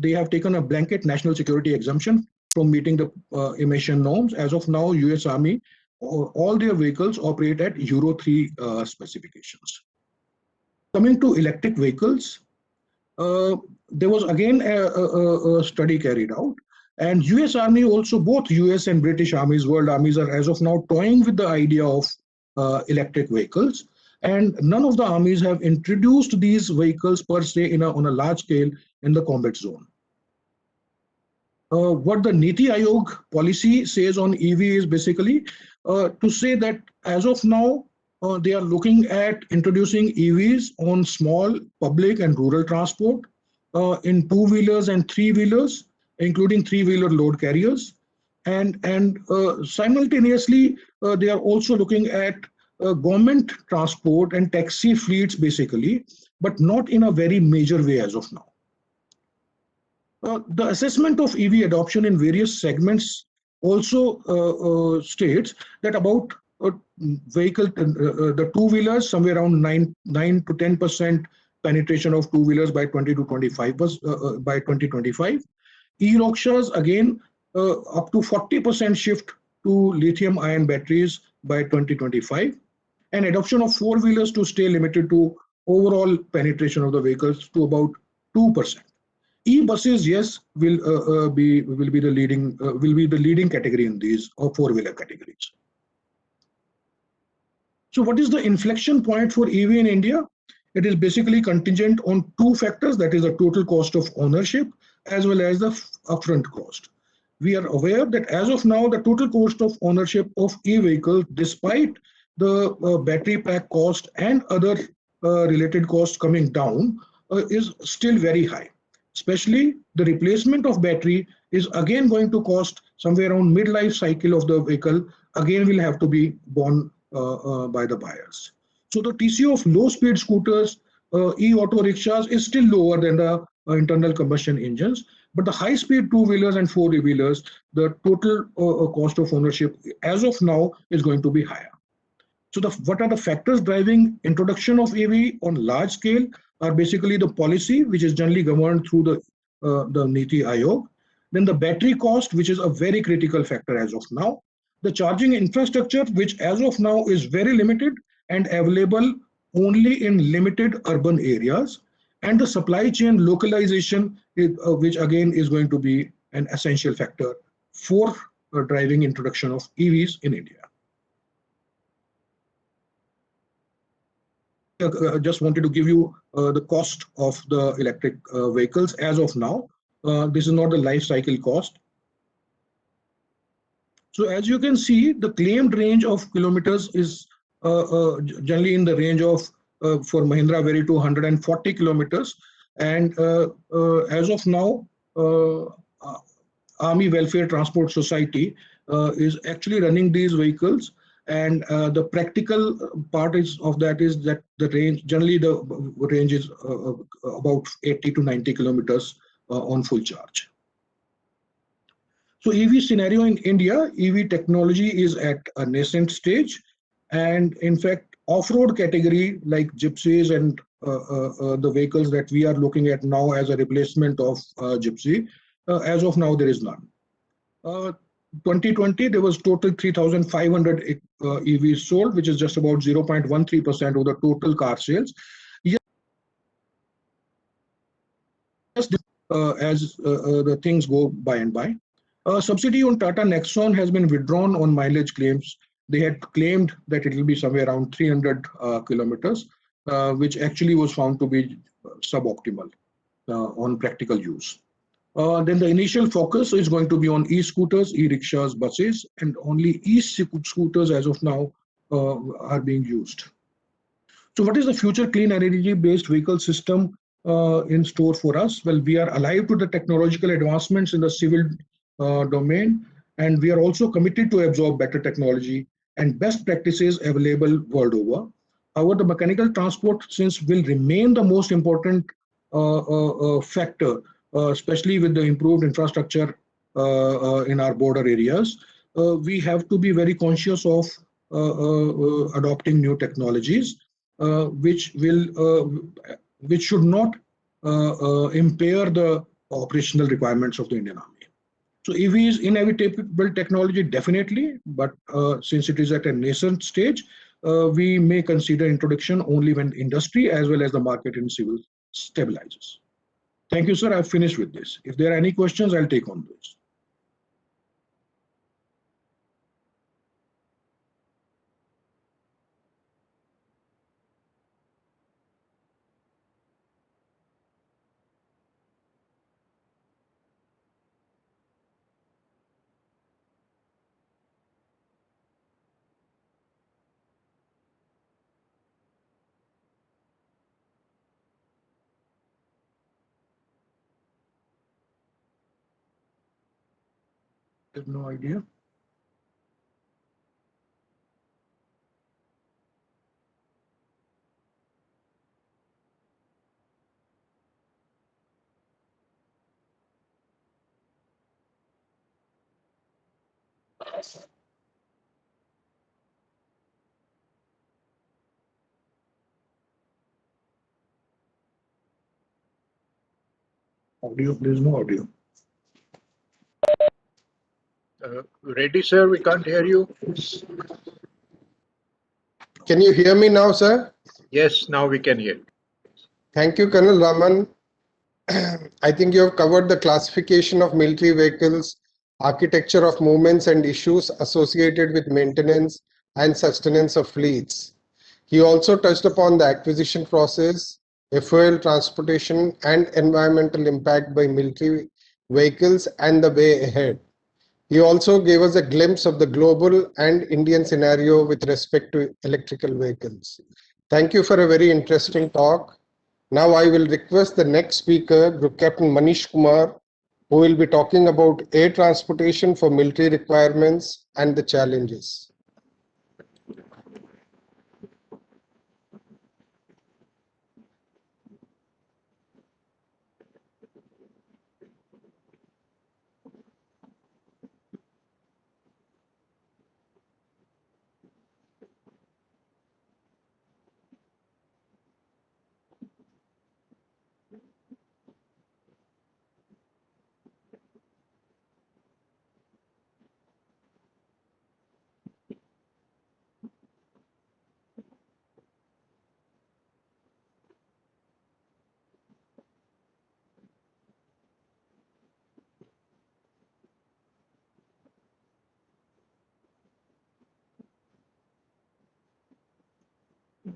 They have taken a blanket national security exemption from meeting the emission norms. As of now, US Army, all their vehicles operate at Euro 3 specifications. Coming to electric vehicles, there was again a study carried out, and US Army also, both US and British armies, world armies, are as of now toying with the idea of electric vehicles, and none of the armies have introduced these vehicles per se on a large scale in the combat zone. What the Niti Aayog policy says on EV is basically to say that as of now, they are looking at introducing EVs on small public and rural transport, in two-wheelers and three-wheelers, including three-wheeler load carriers, and simultaneously they are also looking at government transport and taxi fleets basically, but not in a very major way as of now. The assessment of EV adoption in various segments also states that about the two-wheelers, somewhere around 9 to 10% penetration of two-wheelers by 2025. E-rickshaws again up to 40% shift to lithium-ion batteries by 2025, and adoption of four-wheelers to stay limited to overall penetration of the vehicles to about 2%. E-buses, yes, will be the leading category in these four-wheeler categories. So, what is the inflection point for EV in India? It is basically contingent on two factors, that is the total cost of ownership as well as the upfront cost. We are aware that as of now, the total cost of ownership of e-vehicles, despite the battery pack cost and other related costs coming down, is still very high. Especially the replacement of battery is again going to cost somewhere around mid-life cycle of the vehicle, again will have to be borne by the buyers. So the TCO of low-speed scooters, e-auto rickshaws is still lower than the internal combustion engines, but the high-speed two-wheelers and four-wheelers, the total cost of ownership as of now is going to be higher. So what are the factors driving introduction of EV on large scale are basically the policy, which is generally governed through the Niti Aayog. Then the battery cost, which is a very critical factor as of now. The charging infrastructure, which as of now is very limited and available only in limited urban areas. And the supply chain localization, which again is going to be an essential factor for driving introduction of EVs in India. Just wanted to give you the cost of the electric vehicles as of now. This is not the life cycle cost. So as you can see, the claimed range of kilometers is generally in the range of for Mahindra Verito 140 kilometers, and as of now, Army Welfare Transport Society is actually running these vehicles. And the practical part of that is that the range, generally the range is about 80 to 90 kilometers on full charge. So EV scenario in India, EV technology is at a nascent stage. And in fact, off-road category like gypsies and the vehicles that we are looking at now as a replacement of gypsy, as of now, there is none. 2020, there was total 3,500 EVs sold, which is just about 0.13% of the total car sales. Yes, as the things go by and by. Subsidy on Tata Nexon has been withdrawn on mileage claims. They had claimed that it will be somewhere around 300 kilometers, which actually was found to be suboptimal on practical use. Then the initial focus is going to be on e-scooters, e-rickshaws, buses, and only e-scooters as of now are being used. So what is the future clean energy-based vehicle system in store for us? Well, we are alive to the technological advancements in the civil domain, and we are also committed to absorb better technology and best practices available world over. However, the mechanical transport since will remain the most important factor, especially with the improved infrastructure in our border areas. We have to be very conscious of adopting new technologies, which should not impair the operational requirements of the Indian Army. So EV is inevitable technology, definitely, but since it is at a nascent stage, we may consider introduction only when industry as well as the market in civil stabilizes. Thank you, sir. I've finished with this. If there are any questions, I'll take on those. have no idea. Audio, there's no audio. Ready, sir? We can't hear you. Can you hear me now, sir? Yes, now we can hear. Thank you, Colonel Raman. I think you have covered the classification of military vehicles, architecture of movements and issues associated with maintenance and sustenance of fleets. He also touched upon the acquisition process, fuel transportation and environmental impact by military vehicles and the way ahead. He also gave us a glimpse of the global and Indian scenario with respect to electrical vehicles. Thank you for a very interesting talk. Now I will request the next speaker, Group Captain Manish Kumar, who will be talking about air transportation for military requirements and the challenges.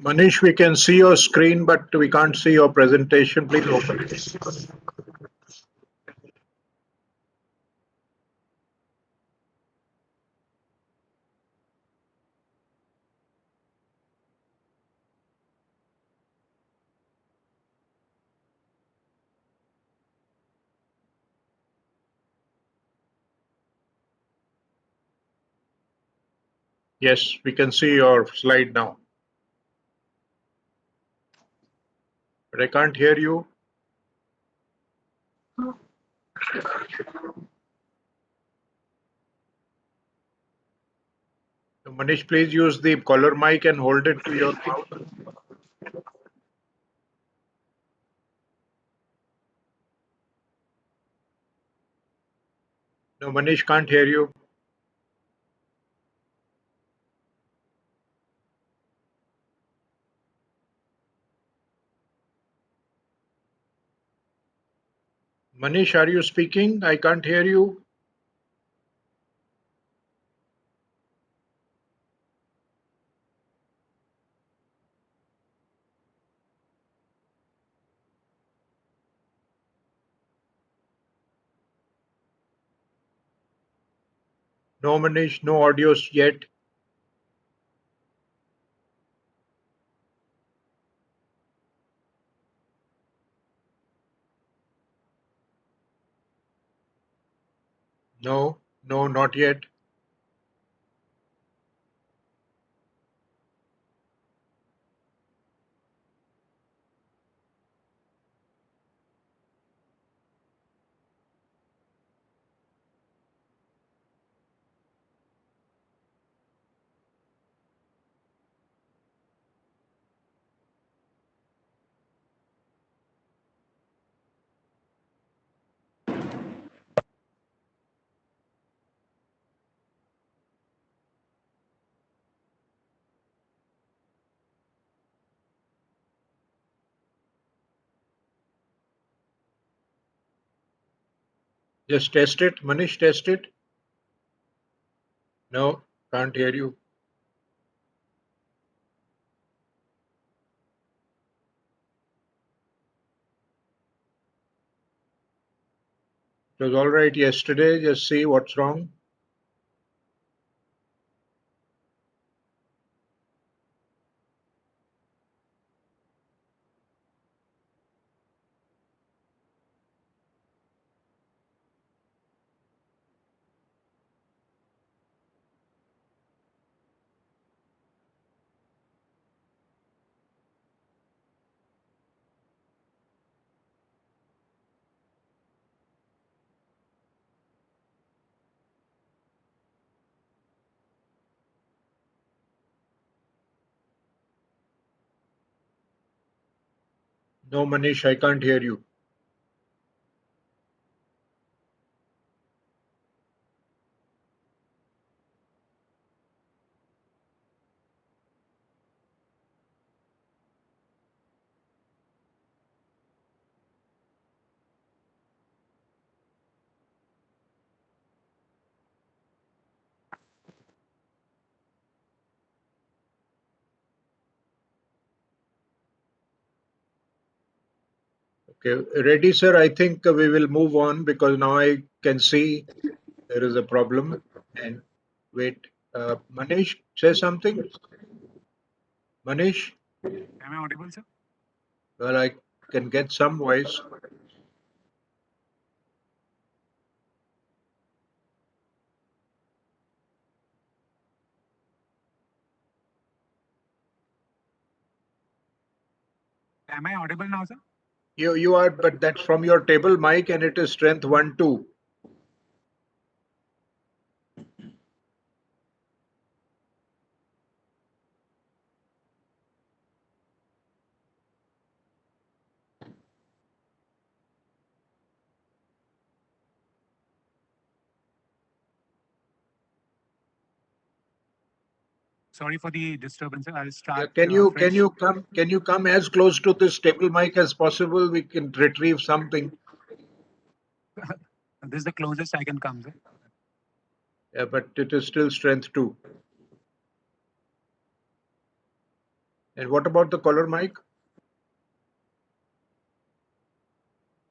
Manish, we can see your screen, but we can't see your presentation. Please open it. Yes, we can see your slide now. But I can't hear you. Manish, please use the collar mic and hold it to your mouth. No, Manish can't hear you. Manish, are you speaking? I can't hear you. No, Manish, no audios yet. No, no, not yet. Just test it. Manish, test it. No, can't hear you. It was all right yesterday. Just see what's wrong. No, Manish, I can't hear you. Okay, ready, sir? I think we will move on because now I can see there is a problem. And wait, Manish, say something. Manish, Am I audible, sir? well, I can get some voice. Am I audible now, sir? You are, but that's from your table mic and it is strength 1, 2. Sorry for the disturbance, sir. I'll Yeah, start can you fresh. can you come as close to this table mic as possible? We can retrieve something. This is the closest I can come, sir. Yeah, but it is still strength 2. And what about the collar mic?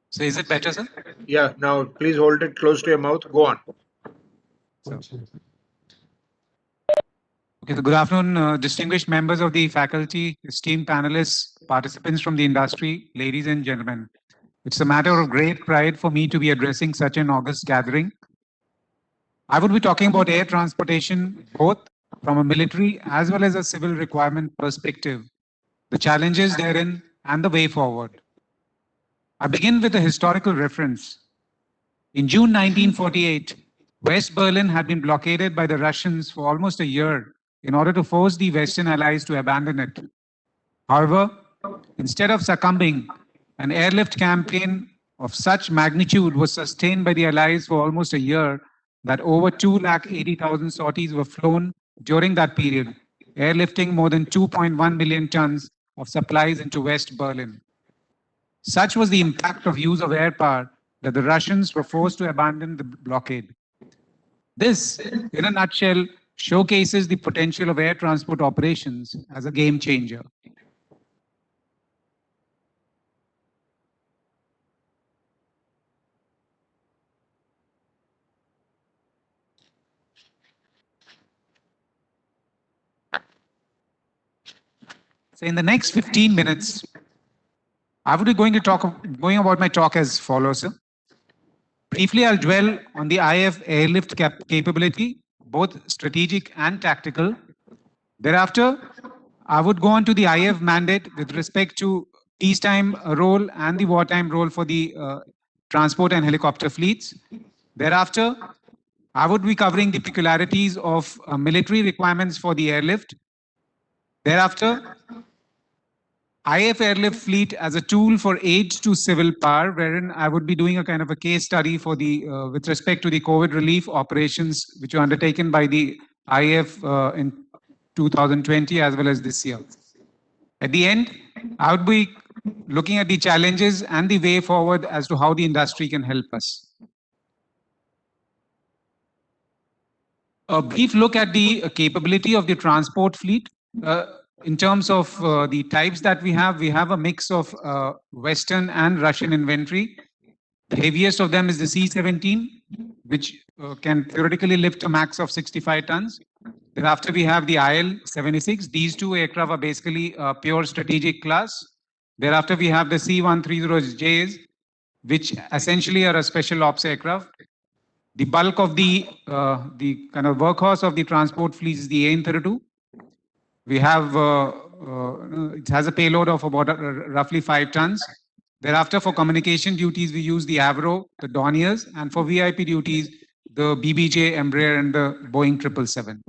So is it better, sir? Yeah, now please hold it close to your mouth. Go on. Okay, so good afternoon, distinguished members of the faculty, esteemed panelists, participants from the industry, ladies and gentlemen. It's a matter of great pride for me to be addressing such an august gathering. I would be talking about air transportation, both from a military as well as a civil requirement perspective, the challenges therein, and the way forward. I begin with a historical reference. In June 1948, West Berlin had been blockaded by the Russians for almost a year in order to force the Western allies to abandon it. However, instead of succumbing, an airlift campaign of such magnitude was sustained by the allies for almost a year that over 280,000 sorties were flown during that period, airlifting more than 2.1 million tons of supplies into West Berlin. Such was the impact of use of air power that the Russians were forced to abandon the blockade. This, in a nutshell, showcases the potential of air transport operations as a game changer. So in the next 15 minutes, I would be going about my talk as follows. Sir. Briefly, I'll dwell on the IF airlift capability, both strategic and tactical. Thereafter, I would go on to the IF mandate with respect to peacetime role and the wartime role for the transport and helicopter fleets. Thereafter, I would be covering the peculiarities of military requirements for the airlift. Thereafter, IF airlift fleet as a tool for aid to civil power, wherein I would be doing a kind of a case study for the with respect to the COVID relief operations which were undertaken by the IF in 2020 as well as this year. At the end, I would be looking at the challenges and the way forward as to how the industry can help us. A brief look at the capability of the transport fleet. In terms of the types that we have a mix of Western and Russian inventory. The heaviest of them is the C-17, which can theoretically lift a max of 65 tons. Thereafter, we have the IL-76. These two aircraft are basically pure strategic class. Thereafter, we have the C-130Js, which essentially are a special ops aircraft. The bulk of the kind of workhorse of the transport fleet is the AN-32. We have, it has a payload of about roughly 5 tons. Thereafter, for communication duties, we use the Avro, the Dorniers, and for VIP duties, the BBJ, Embraer, and the Boeing 777.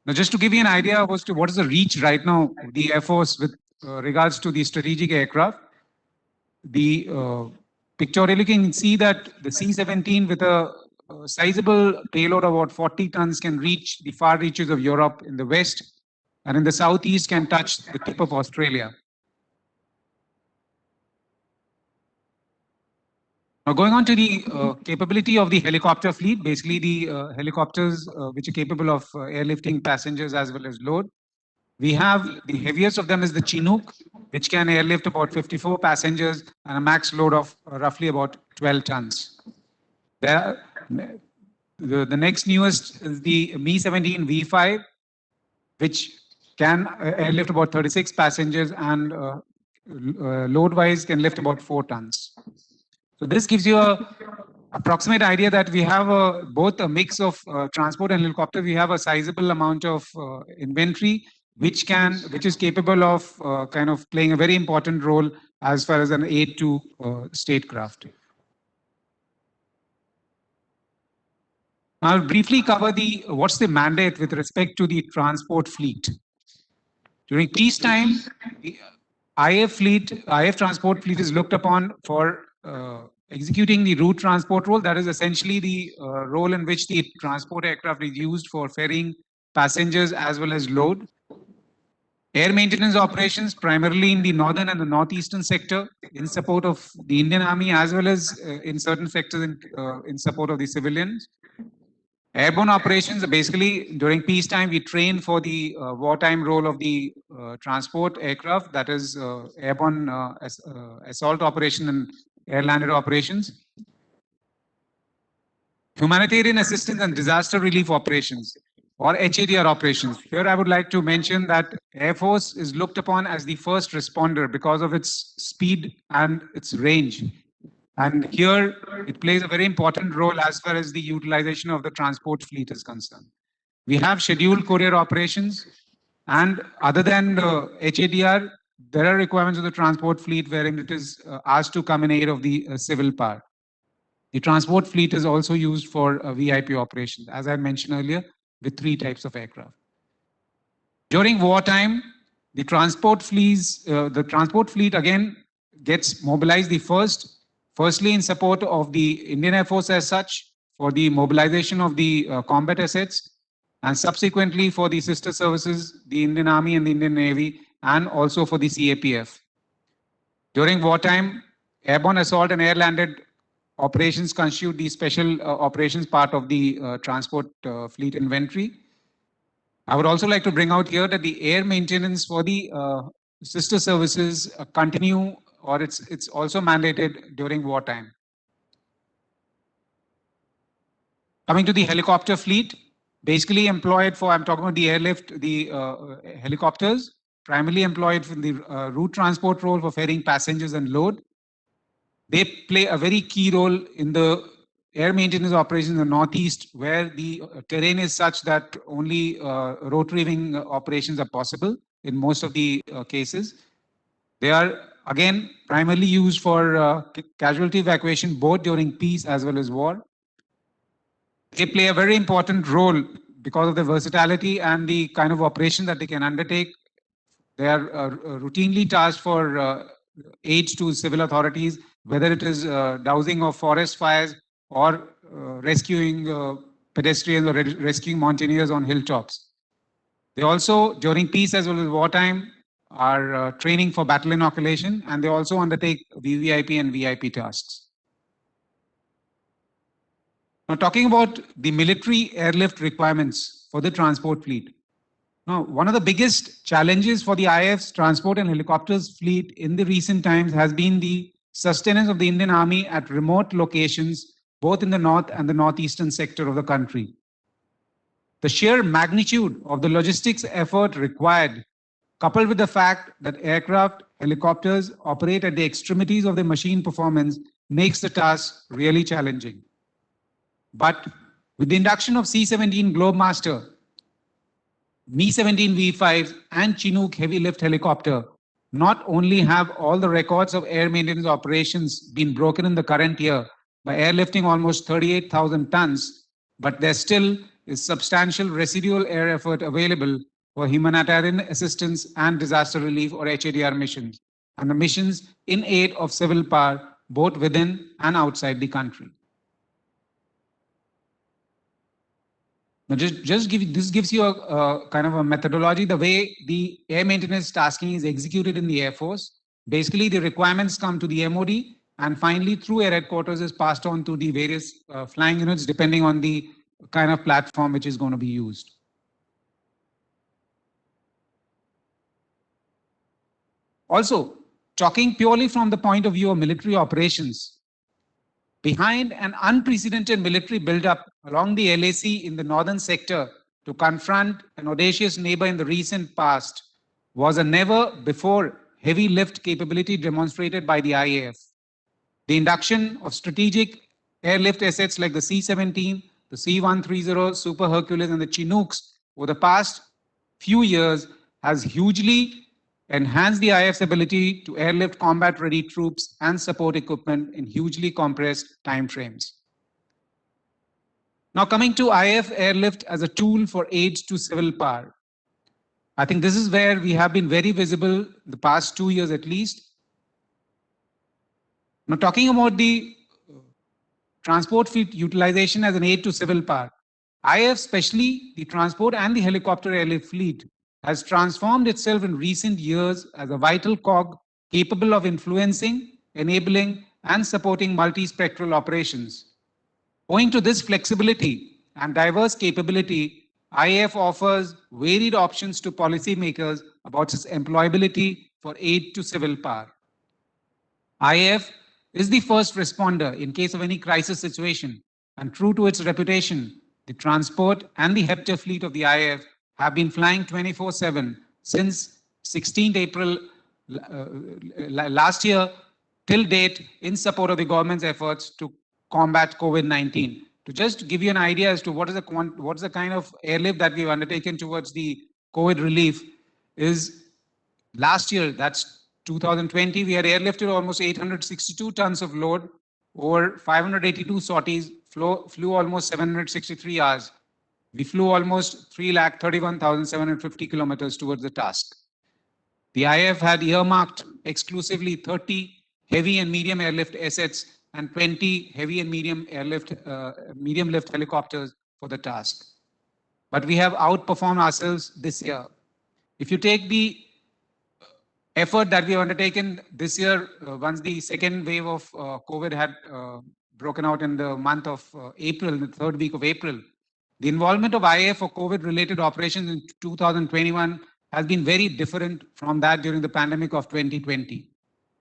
Now, just to give you an idea as to what is the reach right now, the Air Force with regards to the strategic aircraft. The pictorially you can see that the C-17 with a sizable payload of about 40 tons can reach the far reaches of Europe in the west, and in the southeast can touch the tip of Australia. Now going on to the capability of the helicopter fleet, basically the helicopters which are capable of airlifting passengers as well as load. We have the heaviest of them is the Chinook, which can airlift about 54 passengers and a max load of roughly about 12 tons. The next newest is the Mi-17 V5, which can airlift about 36 passengers and load-wise can lift about 4 tons. So this gives you a approximate idea that we have both a mix of transport and helicopter. We have a sizable amount of inventory, which is capable of kind of playing a very important role as far as an aid to statecraft. I'll briefly cover what's the mandate with respect to the transport fleet. During peacetime, the IF transport fleet is looked upon for executing the route transport role. That is essentially the role in which the transport aircraft is used for ferrying passengers as well as load. Air maintenance operations primarily in the northern and the northeastern sector in support of the Indian Army as well as in certain sectors in support of the civilians. Airborne operations are basically during peacetime we train for the wartime role of the transport aircraft, that is airborne assault operation and air-landed operations. Humanitarian assistance and disaster relief operations or HADR operations. Here I would like to mention that Air Force is looked upon as the first responder because of its speed and its range. And here it plays a very important role as far as the utilization of the transport fleet is concerned. We have scheduled courier operations, and other than the HADR, there are requirements of the transport fleet wherein it is asked to come in aid of the civil power. The transport fleet is also used for VIP operations, as I mentioned earlier, with 3 types of aircraft. During wartime, the transport fleet again gets mobilized firstly in support of the Indian Air Force as such for the mobilization of the combat assets, and subsequently for the sister services, the Indian Army and the Indian Navy, and also for the CAPF. During wartime, airborne assault and air-landed operations constitute the special operations part of the transport fleet inventory. I would also like to bring out here that the air maintenance for the sister services continue, or it's also mandated during wartime. Coming to the helicopter fleet, basically employed for, I'm talking about the airlift, the helicopters, primarily employed for the route transport role for ferrying passengers and load. They play a very key role in the air maintenance operations in the northeast, where the terrain is such that only rotary wing operations are possible in most of the cases. They are again primarily used for casualty evacuation both during peace as well as war. They play a very important role because of the versatility and the kind of operation that they can undertake. They are routinely tasked for aids to civil authorities, whether it is dousing of forest fires or rescuing pedestrians or rescuing mountaineers on hilltops. They also, during peace as well as wartime, are training for battle inoculation, and they also undertake VVIP and VIP tasks. Now, talking about the military airlift requirements for the transport fleet. Now, one of the biggest challenges for the IF's transport and helicopters fleet in the recent times has been the sustenance of the Indian Army at remote locations, both in the north and the northeastern sector of the country. The sheer magnitude of the logistics effort required, coupled with the fact that aircraft, helicopters operate at the extremities of their machine performance, makes the task really challenging. But with the induction of C-17 Globemaster, Mi-17 V5 and Chinook heavy lift helicopter, not only have all the records of air maintenance operations been broken in the current year by airlifting almost 38,000 tons, but there still is substantial residual air effort available for humanitarian assistance and disaster relief or HADR missions, and the missions in aid of civil power both within and outside the country. Now, this gives you a kind of a methodology, the way the air maintenance tasking is executed in the Air Force. Basically, the requirements come to the MOD, and finally, through Air Headquarters, is passed on to the various flying units, depending on the kind of platform which is going to be used. Also, talking purely from the point of view of military operations, behind an unprecedented military buildup along the LAC in the northern sector to confront an audacious neighbor in the recent past was a never before heavy lift capability demonstrated by the IAF. The induction of strategic airlift assets like the C-17, the C-130, Super Hercules, and the Chinooks over the past few years has hugely enhanced the IAF's ability to airlift combat-ready troops and support equipment in hugely compressed timeframes. Now, coming to IAF airlift as a tool for aid to civil power. I think this is where we have been very visible the past 2 years at least. Now, talking about the transport fleet utilization as an aid to civil power, IAF, especially the transport and the helicopter airlift fleet, has transformed itself in recent years as a vital cog capable of influencing, enabling, and supporting multispectral operations. Owing to this flexibility and diverse capability, IAF offers varied options to policymakers about its employability for aid to civil power. IAF is the first responder in case of any crisis situation, and true to its reputation, the transport and the Hepter fleet of the IAF have been flying 24/7 since 16th April last year till date in support of the government's efforts to combat COVID-19. To just give you an idea as to what is the kind of airlift that we've undertaken towards the COVID relief is last year, that's 2020, we had airlifted almost 862 tons of load over 582 sorties, flew almost 763 hours. We flew almost 331,750 kilometers towards the task. The IAF had earmarked exclusively 30 heavy and medium airlift assets and 20 heavy and medium lift helicopters for the task. But we have outperformed ourselves this year. If you take the effort that we have undertaken this year, once the second wave of COVID had broken out in the month of April, the third week of April, the involvement of IAF for COVID-related operations in 2021 has been very different from that during the pandemic of 2020.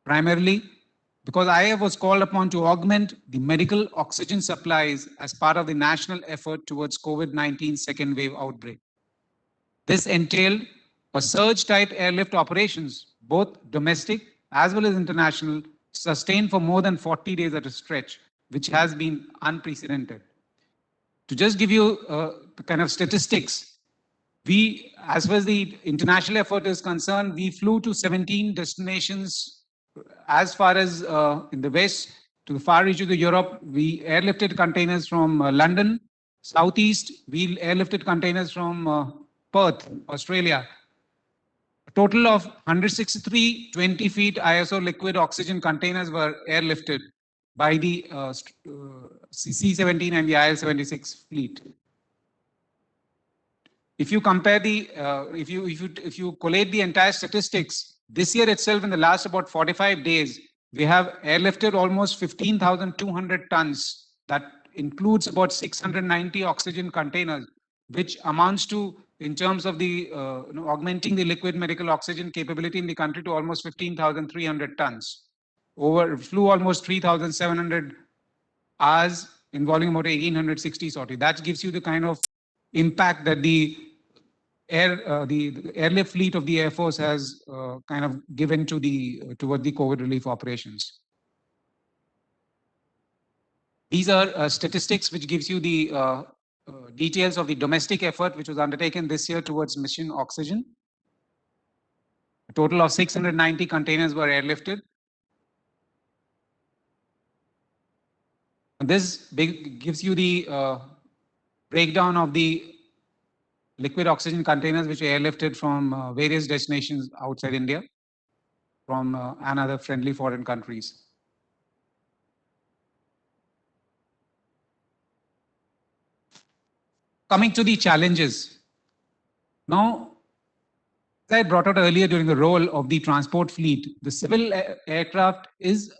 Primarily because IAF was called upon to augment the medical oxygen supplies as part of the national effort towards COVID-19 second wave outbreak. This entailed a surge-type airlift operations, both domestic as well as international, sustained for more than 40 days at a stretch, which has been unprecedented. To just give you kind of statistics, we, as far as the international effort is concerned, we flew to 17 destinations as far as in the west, to the far reaches of Europe. We airlifted containers from London. Southeast, we airlifted containers from Perth, Australia. A total of 163 20 feet ISO liquid oxygen containers were airlifted by the C-17 and the IL-76 fleet. If you compare the, if you collate the entire statistics, this year itself, in the last about 45 days, we have airlifted almost 15,200 tons. That includes about 690 oxygen containers, which amounts to, in terms of the augmenting the liquid medical oxygen capability in the country, to almost 15,300 tons. Flew almost 3,700 hours, involving about 1,860 sorties. That gives you the kind of impact that the airlift fleet of the Air Force has kind of given to toward the COVID relief operations. These are statistics which gives you the details of the domestic effort which was undertaken this year towards Mission Oxygen. A total of 690 containers were airlifted. And this gives you the breakdown of the liquid oxygen containers which are airlifted from various destinations outside India, from and other friendly foreign countries. Coming to the challenges. Now, as I brought out earlier during the role of the transport fleet, the civil aircraft has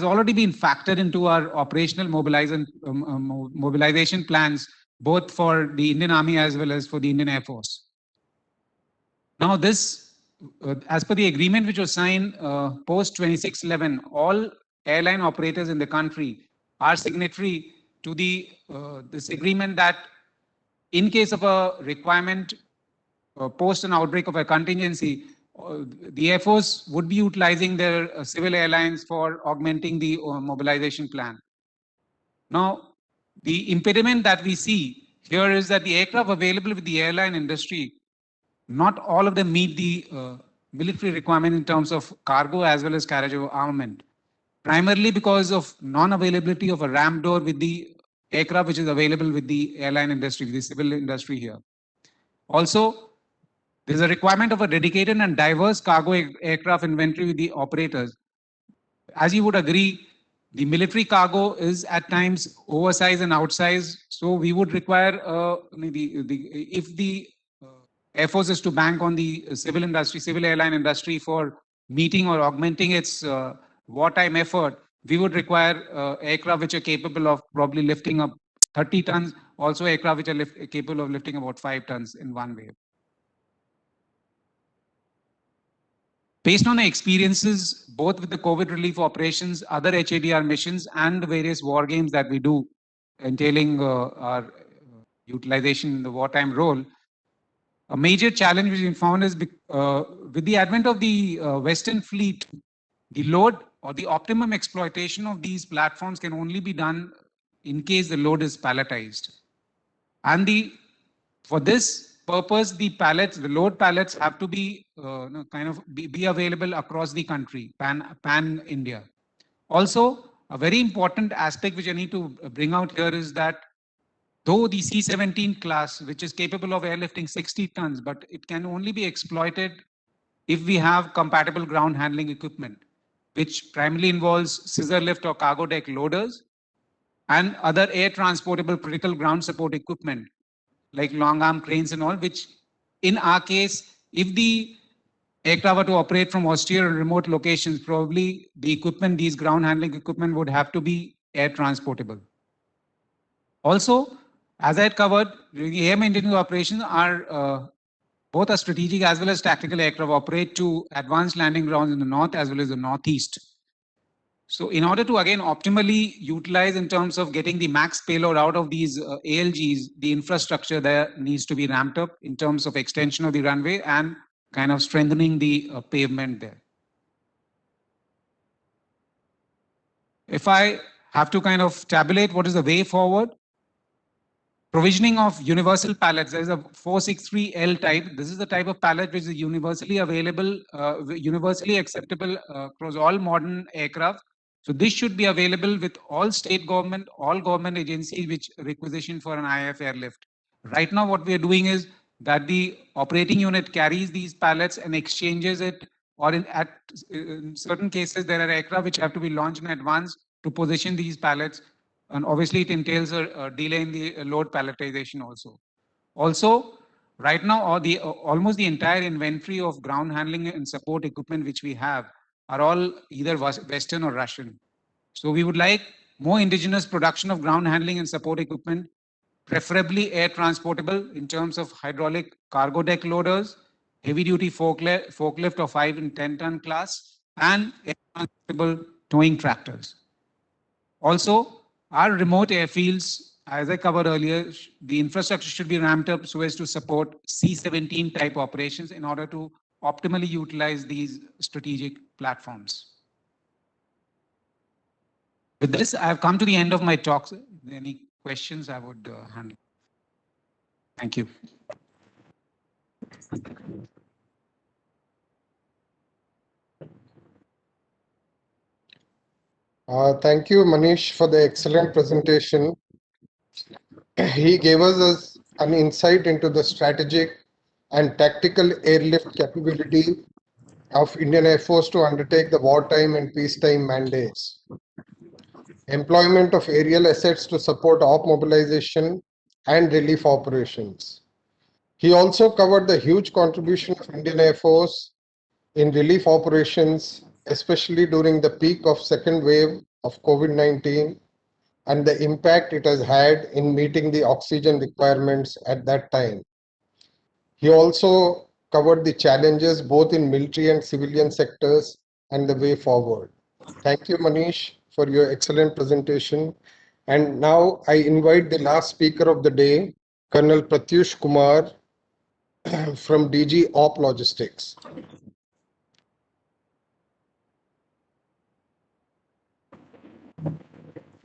already been factored into our operational mobilization plans, both for the Indian Army as well as for the Indian Air Force. Now, this, as per the agreement which was signed post 2611, all airline operators in the country are signatory to this agreement that in case of a requirement post an outbreak of a contingency, the Air Force would be utilizing their civil airlines for augmenting the mobilization plan. Now, the impediment that we see here is that the aircraft available with the airline industry, not all of them meet the military requirement in terms of cargo as well as carriage of armament, primarily because of non-availability of a ramp door with the aircraft which is available with the airline industry, the civil industry here. Also, there's a requirement of a dedicated and diverse cargo aircraft inventory with the operators. As you would agree, the military cargo is at times oversized and outsized. So we would require, if the Air Force is to bank on the civil airline industry for meeting or augmenting its wartime effort, we would require aircraft which are capable of probably lifting up 30 tons, also aircraft which are capable of lifting about 5 tons in one way. Based on our experiences, both with the COVID relief operations, other HADR missions, and the various war games that we do, entailing our utilization in the wartime role, a major challenge which we found is with the advent of the Western fleet, the load or the optimum exploitation of these platforms can only be done in case the load is palletized. And for this purpose, the load pallets have to be be available across the country, pan India. Also, a very important aspect which I need to bring out here is that though the C-17 class, which is capable of airlifting 60 tons, but it can only be exploited if we have compatible ground handling equipment, which primarily involves scissor lift or cargo deck loaders and other air transportable critical ground support equipment like long arm cranes and all, which in our case, if the aircraft were to operate from austere and remote locations, probably the equipment, these ground handling equipment would have to be air transportable. Also, as I had covered, during the air maintenance operations are both a strategic as well as tactical aircraft operate to advanced landing grounds in the north as well as the northeast. So in order to again optimally utilize in terms of getting the max payload out of these ALGs, the infrastructure there needs to be ramped up in terms of extension of the runway and kind of strengthening the pavement there. If I have to kind of tabulate what is the way forward, provisioning of universal pallets, there is a 463L type. This is the type of pallet which is universally available, universally acceptable across all modern aircraft. So this should be available with all state government, all government agencies which requisition for an IAF airlift. Right now, what we are doing is that the operating unit carries these pallets and exchanges it, or in certain cases, there are aircraft which have to be launched in advance to position these pallets. And obviously, it entails a delay in the load palletization also. Also, right now, almost the entire inventory of ground handling and support equipment which we have are all either Western or Russian. So we would like more indigenous production of ground handling and support equipment, preferably air transportable in terms of hydraulic cargo deck loaders, heavy duty forklift of 5 and 10 ton class, and air transportable towing tractors. Also, our remote airfields, as I covered earlier, the infrastructure should be ramped up so as to support C-17 type operations in order to optimally utilize these strategic platforms. With this, I have come to the end of my talk. Any questions I would handle? Thank you. Thank you, Manish, for the excellent presentation. He gave us an insight into the strategic and tactical airlift capability of Indian Air Force to undertake the wartime and peacetime mandates. Employment of aerial assets to support op mobilization and relief operations. He also covered the huge contribution of Indian Air Force in relief operations, especially during the peak of second wave of COVID-19 and the impact it has had in meeting the oxygen requirements at that time. He also covered the challenges both in military and civilian sectors and the way forward. Thank you, Manish, for your excellent presentation. And now I invite the last speaker of the day, Colonel Pratyush Kumar from DG Op Logistics.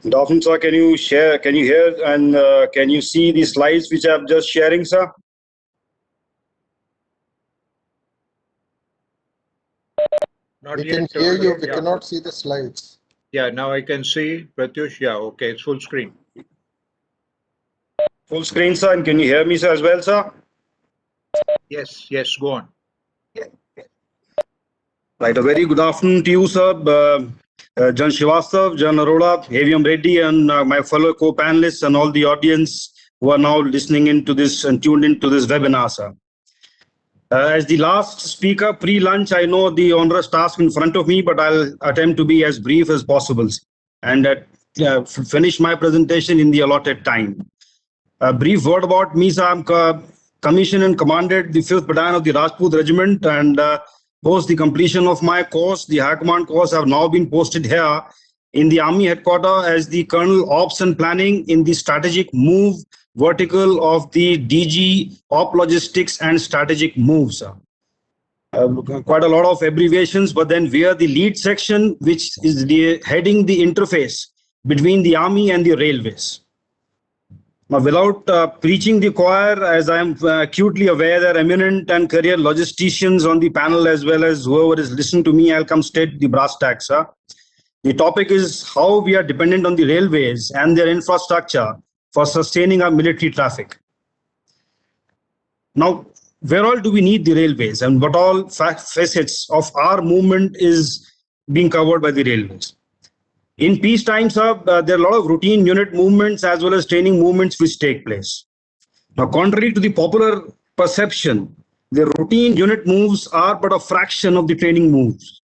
Good afternoon, sir. Can you hear and can you see the slides which I'm just sharing, sir? Not We yet. can hear you, we Yeah. cannot see the slides. Yeah, now I can see Pratyush. Yeah, okay, it's full screen. Full screen, sir. And can you hear me, sir, as well, sir? Yes, yes, go on. Right. A very good afternoon to you, sir. Jan Srivastav, Jan Arora, Aviam Reddy, and my fellow co-panelists and all the audience who are now listening into this and tuned into this webinar, sir. As the last speaker pre-lunch, I know the onerous task in front of me, but I'll attempt to be as brief as possible and finish my presentation in the allotted time. A brief word about me, sir. I'm commissioned and commanded the 5th Battalion of the Rajput Regiment, and post the completion of my course, the High Command course, have now been posted here in the Army Headquarters as the Colonel Ops and Planning in the Strategic Move vertical of the DG Op Logistics and Strategic Moves, sir. Quite a lot of abbreviations, but then we are the lead section, which is heading the interface between the Army and the railways. Now, without preaching the choir, as I am acutely aware there are eminent and career logisticians on the panel as well as whoever is listening to me, I'll come straight to the brass tacks, sir. The topic is how we are dependent on the railways and their infrastructure for sustaining our military traffic. Now, where all do we need the railways and what all facets of our movement is being covered by the railways? In peacetime, sir, there are a lot of routine unit movements as well as training movements which take place. Now, contrary to the popular perception, the routine unit moves are but a fraction of the training moves.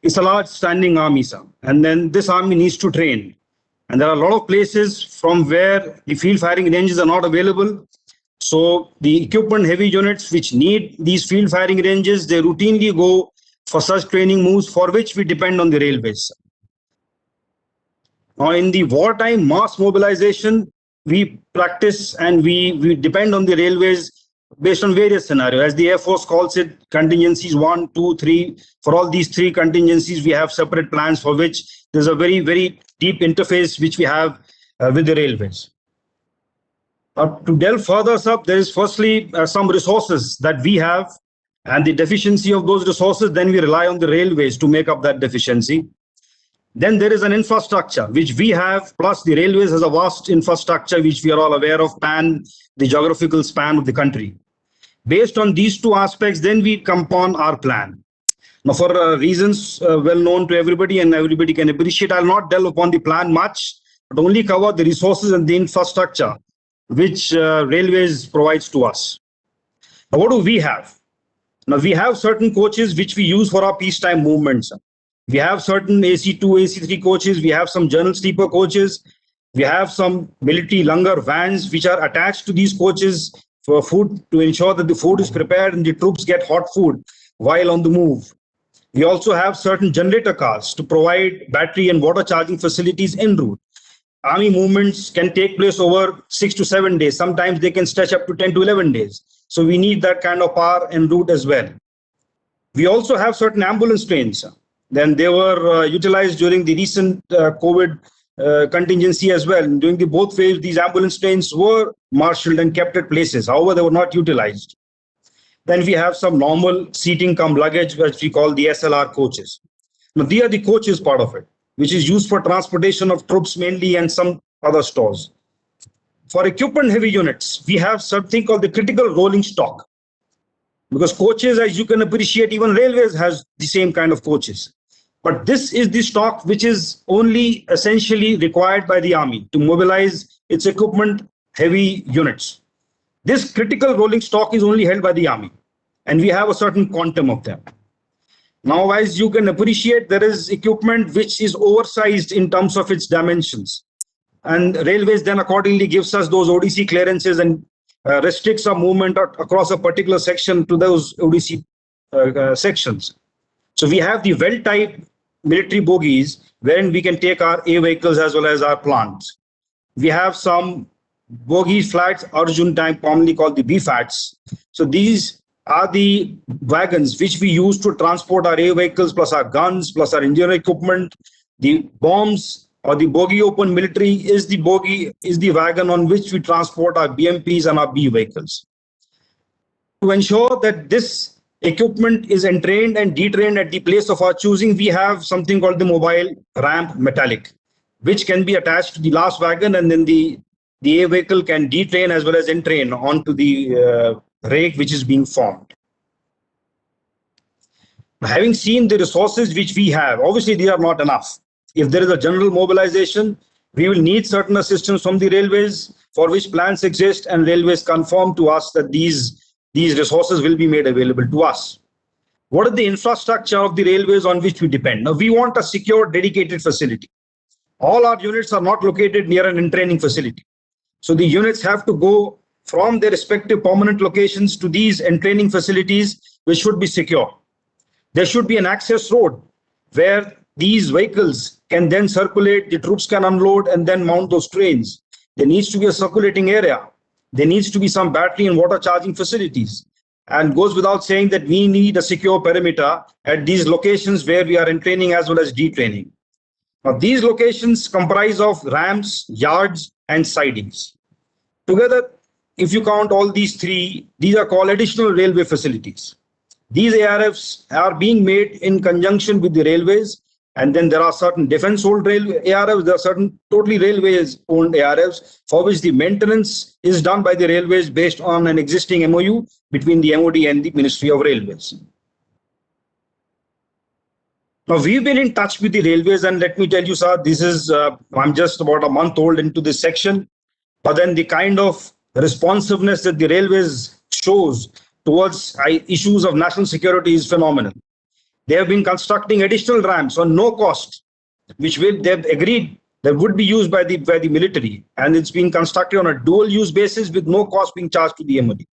It's a large standing army, sir, and then this army needs to train. And there are a lot of places from where the field firing ranges are not available. So the equipment heavy units which need these field firing ranges, they routinely go for such training moves for which we depend on the railways, sir. Now, in the wartime mass mobilization, we practice and we depend on the railways based on various scenarios. As the Air Force calls it, contingencies 1, 2, 3. For all these 3 contingencies, we have separate plans for which there's a very, very deep interface which we have with the railways. To delve further, sir, there is firstly some resources that we have, and the deficiency of those resources, then we rely on the railways to make up that deficiency. Then there is an infrastructure which we have, plus the railways has a vast infrastructure which we are all aware of, the geographical span of the country. Based on these 2 aspects, then we come upon our plan. Now, for reasons well known to everybody and everybody can appreciate, I'll not delve upon the plan much, but only cover the resources and the infrastructure which railways provides to us. Now, what do we have? Now, we have certain coaches which we use for our peacetime movements. We have certain AC2, AC3 coaches. We have some general sleeper coaches. We have some military langar vans which are attached to these coaches for food to ensure that the food is prepared and the troops get hot food while on the move. We also have certain generator cars to provide battery and water charging facilities en route. Army movements can take place over 6 to 7 days. Sometimes they can stretch up to 10 to 11 days. So we need that kind of power en route as well. We also have certain ambulance trains. Then they were utilized during the recent COVID contingency as well. During the both waves, these ambulance trains were marshaled and kept at places. However, they were not utilized. Then we have some normal seating cum luggage, which we call the SLR coaches. Now, they are the coaches part of it, which is used for transportation of troops mainly and some other stores. for equipment heavy units, we have something called the critical rolling stock. Because coaches, as you can appreciate, even railways has the same kind of coaches. But this is the stock which is only essentially required by the army to mobilize its equipment heavy units. This critical rolling stock is only held by the army, and we have a certain quantum of them. Now, as you can appreciate, there is equipment which is oversized in terms of its dimensions. And railways then accordingly gives us those ODC clearances and restricts our movement across a particular section to those ODC sections. So we have the well-type military bogies wherein we can take our A vehicles as well as our plants. We have some bogie flats, Arjun type, commonly called the BFATs. So these are the wagons which we use to transport our A vehicles plus our guns plus our engineering equipment. The bombs or the bogie open military is the wagon on which we transport our BMPs and our B vehicles. To ensure that this equipment is entrained and detrained at the place of our choosing, we have something called the mobile ramp metallic, which can be attached to the last wagon, and then the A vehicle can detrain as well as entrain onto the rake which is being formed. Having seen the resources which we have, obviously they are not enough. If there is a general mobilization, we will need certain assistance from the railways, for which plans exist, and railways confirm to us that these resources will be made available to us. What is the infrastructure of the railways on which we depend? Now, we want a secure, dedicated facility. All our units are not located near an entraining facility. So the units have to go from their respective permanent locations to these entraining facilities, which should be secure. There should be an access road where these vehicles can then circulate, the troops can unload and then mount those trains. There needs to be a circulating area. There needs to be some battery and water charging facilities. And goes without saying that we need a secure perimeter at these locations where we are entraining as well as detraining. Now, these locations comprise of ramps, yards, and sidings. Together, if you count all these three, these are called additional railway facilities. These ARFs are being made in conjunction with the railways, and then there are certain defense-owned railway ARFs, there are certain totally railways-owned ARFs for which the maintenance is done by the railways based on an existing MOU between the MOD and the Ministry of Railways. Now, we've been in touch with the railways, and let me tell you, sir, this is, I'm just about a month old into this section, but then the kind of responsiveness that the railways shows towards issues of national security is phenomenal. They have been constructing additional ramps on no cost, which they've agreed that would be used by the military, and it's being constructed on a dual use basis with no cost being charged to the MOD.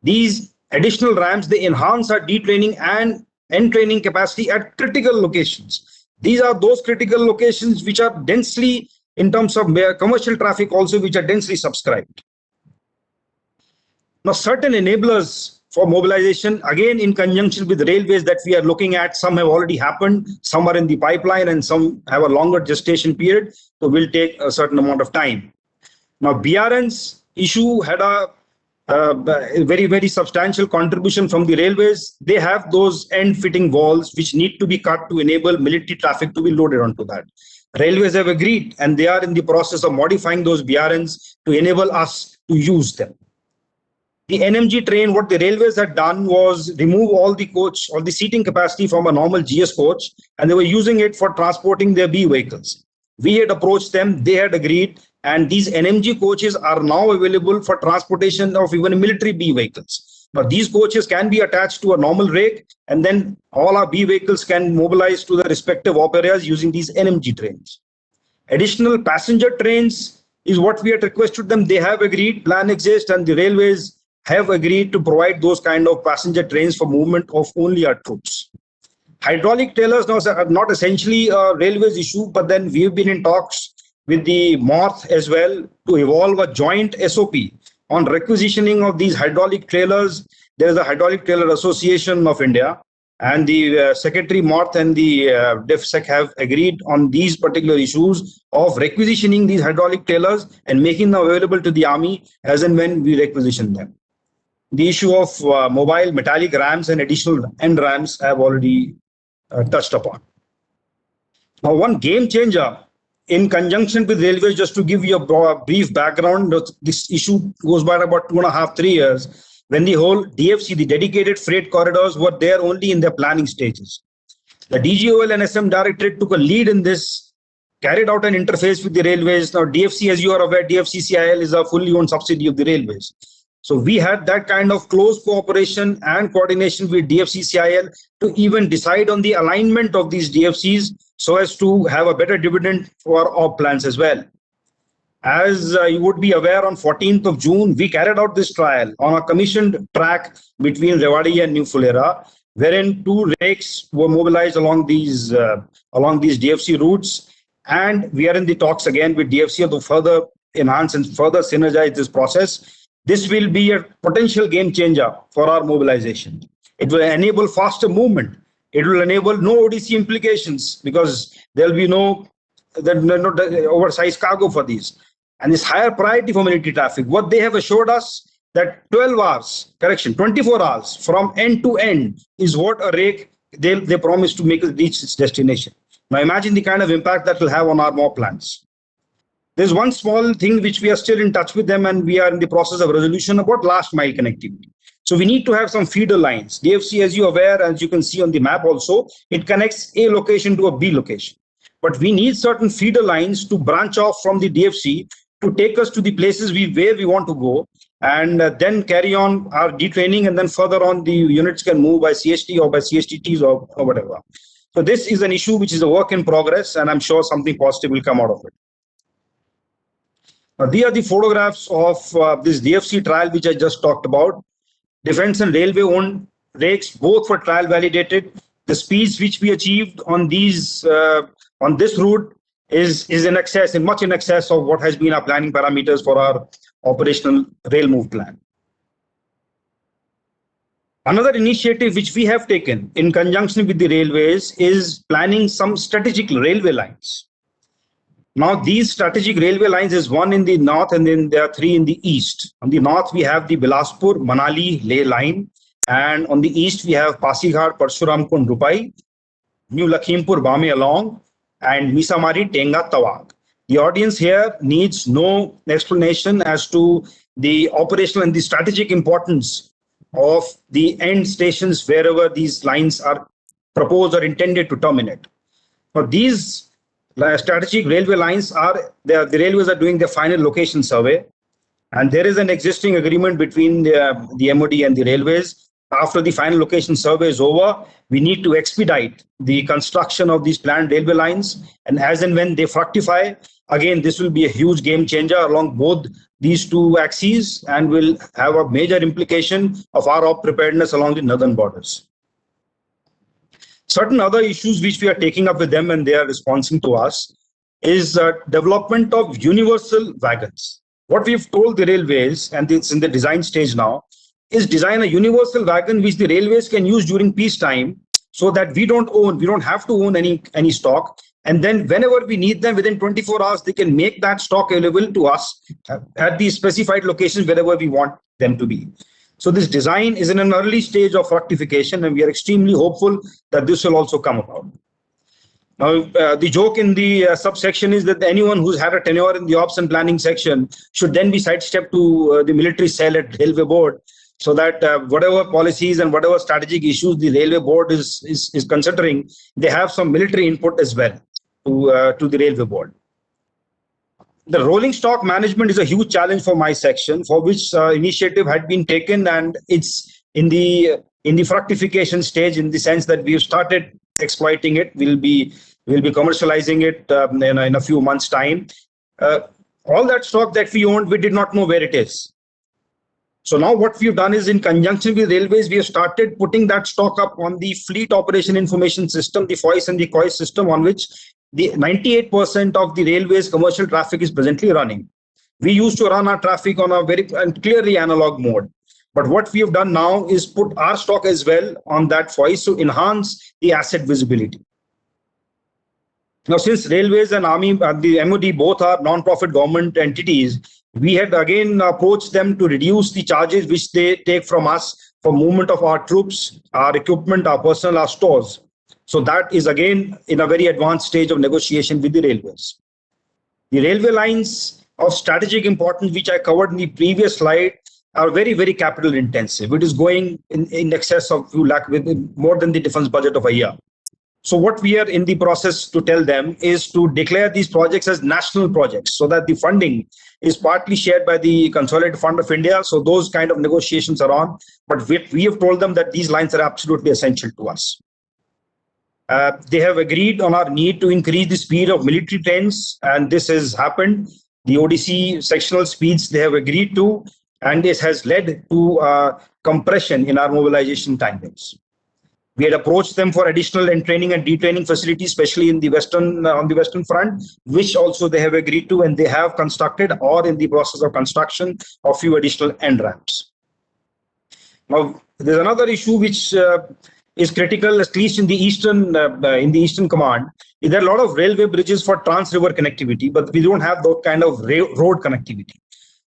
These additional ramps, they enhance our detraining and entraining capacity at critical locations. These are those critical locations which are densely, in terms of commercial traffic also, which are densely subscribed. Now, certain enablers for mobilization, again in conjunction with railways that we are looking at, some have already happened, some are in the pipeline, and some have a longer gestation period, so will take a certain amount of time. Now, BRN's issue had a very, very substantial contribution from the railways. They have those end-fitting walls which need to be cut to enable military traffic to be loaded onto that. Railways have agreed, and they are in the process of modifying those BRNs to enable us to use them. The NMG train, what the railways had done was remove all the coach or the seating capacity from a normal GS coach, and they were using it for transporting their B vehicles. We had approached them, they had agreed, and these NMG coaches are now available for transportation of even military B vehicles. Now, these coaches can be attached to a normal rake, and then all our B vehicles can mobilize to the respective op areas using these NMG trains. Additional passenger trains is what we had requested them. They have agreed, plan exists, and the railways have agreed to provide those kind of passenger trains for movement of only our troops. Hydraulic trailers now are not essentially a railways issue, but then we've been in talks with the MORTH as well to evolve a joint SOP on requisitioning of these hydraulic trailers. There is a Hydraulic Trailer Association of India, and the Secretary MORTH and the DefSec have agreed on these particular issues of requisitioning these hydraulic trailers and making them available to the Army as and when we requisition them. The issue of mobile metallic rams and additional end rams I have already touched upon. Now, one game changer in conjunction with railways, just to give you a brief background, this issue goes back about 2.5, 3 years, when the whole DFC, the dedicated freight corridors, were there only in their planning stages. The DGOL and SM Directorate took a lead in this, carried out an interface with the railways. Now, DFC, as you are aware, DFCCIL is a fully owned subsidiary of the railways. So we had that kind of close cooperation and coordination with DFCCIL to even decide on the alignment of these DFCs so as to have a better dividend for our plans as well. As you would be aware, on 14th of June, we carried out this trial on a commissioned track between Rewari and New Fulera, wherein 2 rakes were mobilized along these DFC routes. And we are in the talks again with DFC to further enhance and further synergize this process. This will be a potential game changer for our mobilization. It will enable faster movement. It will enable no ODC implications because there will be no oversized cargo for these. And this higher priority for military traffic. What they have assured us that 24 hours from end to end is what a rake they promise to make it reach its destination. Now imagine the kind of impact that will have on our MOB plans. There's one small thing which we are still in touch with them and we are in the process of resolution about last mile connectivity. So we need to have some feeder lines. DFC, as you're aware, as you can see on the map also, it connects A location to a B location. But we need certain feeder lines to branch off from the DFC to take us to the places where we want to go and then carry on our detraining, and then further on the units can move by CST or by CSTTs or whatever. So this is an issue which is a work in progress and I'm sure something positive will come out of it. These are the photographs of this DFC trial which I just talked about. Defense and railway owned rakes, both for trial validated. The speeds which we achieved on these on this route is much in excess of what has been our planning parameters for our operational rail move plan. Another initiative which we have taken in conjunction with the railways is planning some strategic railway lines. Now, these strategic railway lines is one in the north and then there are 3 in the east. On the north, we have the Bilaspur, Manali, Leh line. And on the east, we have Pasighat, Parshuram-Kund, Rupai, New Lakhimpur, Bame along, and Misamari, Tenga, Tawag. The audience here needs no explanation as to the operational and the strategic importance of the end stations wherever these lines are proposed or intended to terminate. Now, these strategic railway lines the railways are doing their final location survey, and there is an existing agreement between the MOD and the railways. After the final location survey is over, we need to expedite the construction of these planned railway lines, and as and when they fructify, again, this will be a huge game changer along both these 2 axes and will have a major implication of our preparedness along the northern borders. Certain other issues which we are taking up with them and they are responding to us is development of universal wagons. What we've told the railways, and it's in the design stage now, is design a universal wagon which the railways can use during peacetime so that we don't have to own any stock. And then whenever we need them within 24 hours, they can make that stock available to us at the specified locations wherever we want them to be. So this design is in an early stage of fructification and we are extremely hopeful that this will also come about. Now, the joke in the subsection is that anyone who's had a tenure in the ops and planning section should then be sidestepped to the military cell at Railway Board, so that whatever policies and whatever strategic issues the Railway Board is considering, they have some military input as well to the Railway Board. The rolling stock management is a huge challenge for my section, for which initiative had been taken, and it's in the fructification stage, in the sense that we have started exploiting it. We'll be commercializing it in a few months' time. All that stock that we owned, we did not know where it is. So now what we've done is, in conjunction with railways, we have started putting that stock up on the Fleet Operation Information System, the FOIS and the COIS system, on which the 98% of the railways commercial traffic is presently running. We used to run our traffic on a very clearly analog mode. But what we have done now is put our stock as well on that FOIS to enhance the asset visibility. Now, since railways and army, the MOD both are non-profit government entities, we had again approached them to reduce the charges which they take from us for movement of our troops, our equipment, our personnel, our stores. So that is again in a very advanced stage of negotiation with the railways. The railway lines of strategic importance, which I covered in the previous slide, are very, very capital intensive. It is going in excess of few lakh, with more than the defense budget of a year. So what we are in the process to tell them is to declare these projects as national projects so that the funding is partly shared by the Consolidated Fund of India. So those kind of negotiations are on. But we have told them that these lines are absolutely essential to us. They have agreed on our need to increase the speed of military trains, and this has happened. The ODC sectional speeds they have agreed to, and this has led to compression in our mobilization timelines. We had approached them for additional training and detraining facilities, especially in the western on the western front, which also they have agreed to, and they have constructed or in the process of construction of few additional end ramps. Now, there's another issue which is critical, at least in the eastern command. There are a lot of railway bridges for trans-river connectivity, but we don't have that kind of road connectivity.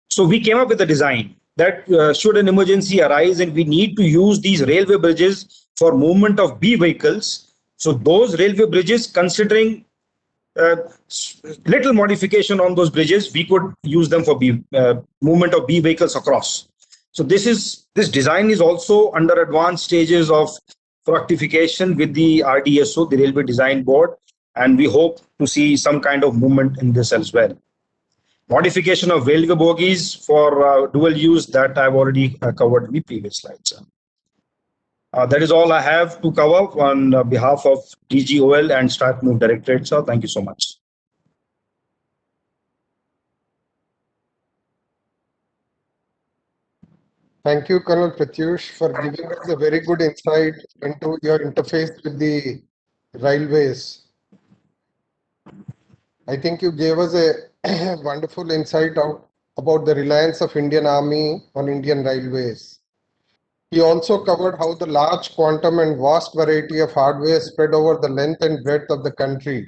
So we came up with a design that should an emergency arise and we need to use these railway bridges for movement of B vehicles. So those railway bridges, considering little modification on those bridges, we could use them for movement of B vehicles across. So this design is also under advanced stages of fructification with the RDSO, the Railway Design Board, and we hope to see some kind of movement in this as well. Modification of railway bogies for dual use, that I've already covered in the previous slides. That is all I have to cover on behalf of DGOL and StratMove Directorate, sir. Thank you so much. Thank you, Colonel Pratyush, for giving us a very good insight into your interface with the railways. I think you gave us a wonderful insight about the reliance of Indian Army on Indian railways. He also covered how the large quantum and vast variety of hardware spread over the length and breadth of the country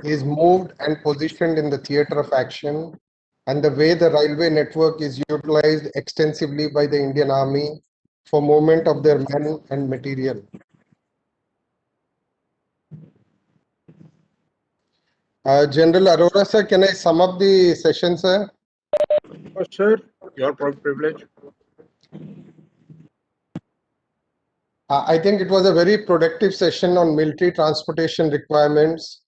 is moved and positioned in the theatre of action, and the way the railway network is utilized extensively by the Indian Army for movement of their men and material. General Arora, sir, can I sum up the session, sir? Yes, sir, your privilege. I think it was a very productive session on military transportation requirements.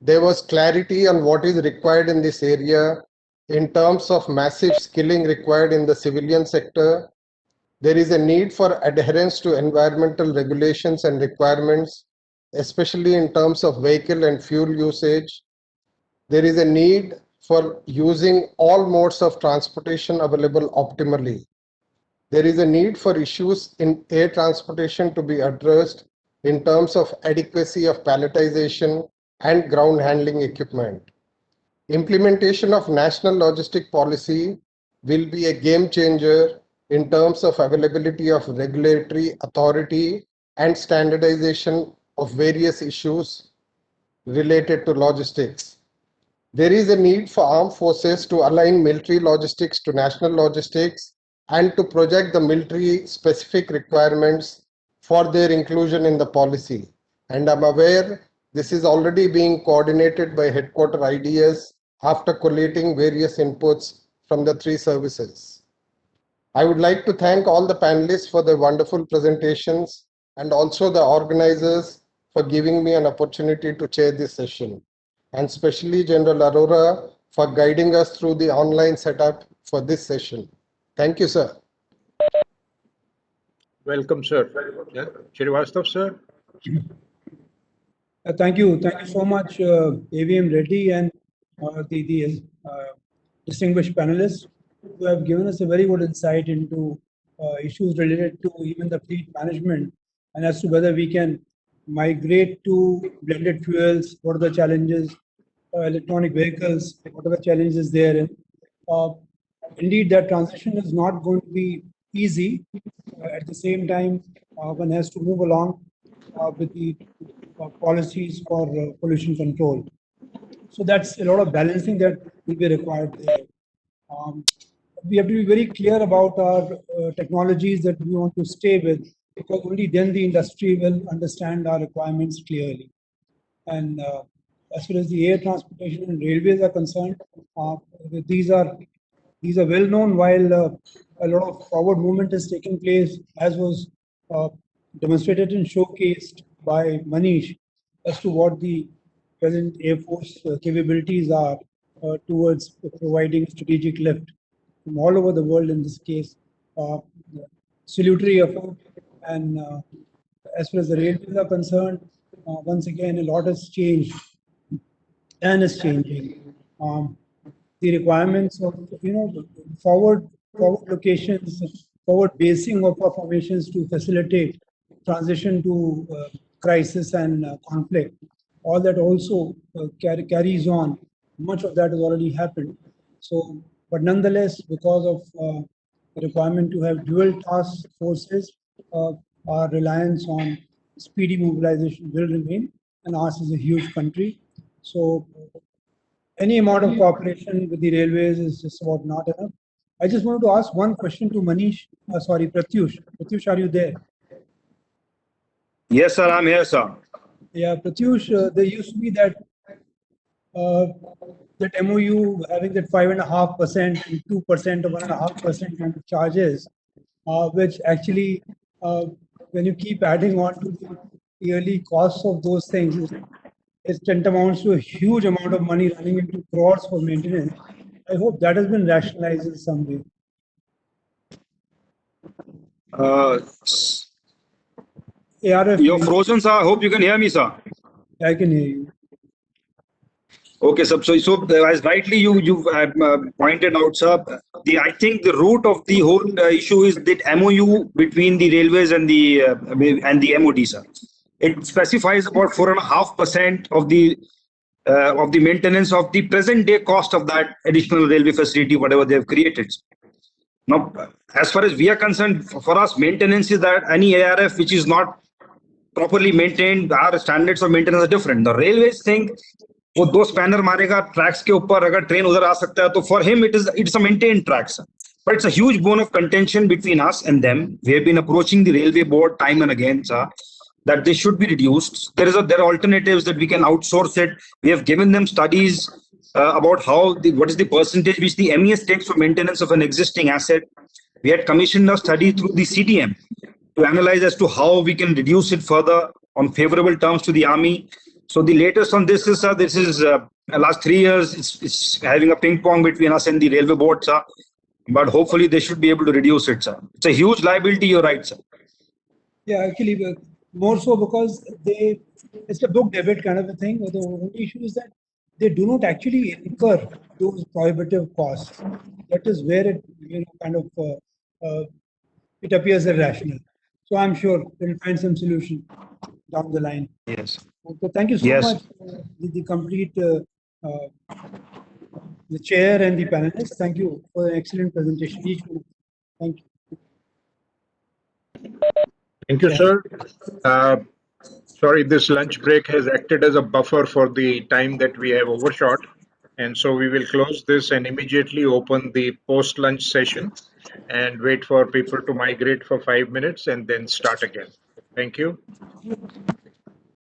There was clarity on what is required in this area in terms of massive skilling required in the civilian sector. There is a need for adherence to environmental regulations and requirements, especially in terms of vehicle and fuel usage. There is a need for using all modes of transportation available optimally. There is a need for issues in air transportation to be addressed in terms of adequacy of palletization and ground handling equipment. Implementation of national logistic policy will be a game changer in terms of availability of regulatory authority and standardization of various issues related to logistics. There is a need for armed forces to align military logistics to national logistics and to project the military specific requirements for their inclusion in the policy. And I'm aware this is already being coordinated by headquarter IDS after collating various inputs from the three services. I would like to thank all the panelists for their wonderful presentations and also the organizers for giving me an opportunity to chair this session, and especially General Arora for guiding us through the online setup for this session. Thank you, sir. Welcome, sir. Yeah. Srivastava, sir. Thank you so much, AVM Reddy and the distinguished panelists who have given us a very good insight into issues related to even the fleet management and as to whether we can migrate to blended fuels, what are the challenges, electronic vehicles, what are the challenges there. Indeed, that transition is not going to be easy. At the same time, one has to move along with the policies for pollution control. So that's a lot of balancing that will be required there. We have to be very clear about our technologies that we want to stay with, because only then the industry will understand our requirements clearly. And as far as the air transportation and railways are concerned, these are well known. While a lot of forward movement is taking place, as was demonstrated and showcased by Manish, as to what the present Air Force capabilities are towards providing strategic lift from all over the world. In this case, salutary effort. And as far as the railways are concerned, once again, a lot has changed and is changing. The requirements of forward locations, forward basing of our formations to facilitate transition to crisis and conflict. All that also carries on. Much of that has already happened. So, but nonetheless, because of the requirement to have dual task forces, our reliance on speedy mobilization will remain, and ours is a huge country. So any amount of cooperation with the railways is just about not enough. I just wanted to ask one question to Manish. Pratyush. Pratyush, are you there? Yes, sir, I'm here, sir. Yeah, Pratyush, there used to be that MOU having that 5.5% and 2% or 1.5% kind of charges, which actually, when you keep adding on to the yearly costs of those things, it tantamounts to a huge amount of money running into crores for maintenance. I hope that has been rationalized in some way. ARF, You're frozen, sir. I hope you can hear me, sir. I can hear you. Okay, sir. So as rightly you pointed out, sir, I think the root of the whole issue is that MOU between the railways and the MOD, sir. It specifies about 4.5% of the maintenance of the present day cost of that additional railway facility, whatever they have created. Now, as far as we are concerned, for us, maintenance is that any ARF which is not properly maintained, our standards of maintenance are different. The railways think, वो दो spanner मारेगा tracks के ऊपर, अगर train उधर आ सकता है तो for him it's a maintained track, sir. But it's a huge bone of contention between us and them. We have been approaching the railway board time and again, sir, that they should be reduced. There are alternatives that we can outsource it. We have given them studies about what is the percentage which the MES takes for maintenance of an existing asset. We had commissioned a study through the CTM to analyze as to how we can reduce it further on favorable terms to the army. So the latest on this is, last 3 years, it's having a ping pong between us and the railway board, sir. But hopefully they should be able to reduce it, sir. It's a huge liability, you're right, sir. Yeah, actually, more so because it's a book debit kind of a thing. The only issue is that they do not actually incur those prohibitive costs. That is where it it appears irrational. So I'm sure we'll find some solution down the line. Yes. So thank you so much, the complete the chair and the panelists. Thank you for an excellent presentation. Each one. Thank you. Thank you, sir. Sorry, this lunch break has acted as a buffer for the time that we have overshot. And so we will close this and immediately open the post-lunch session and wait for people to migrate for 5 minutes and then start again. Thank you.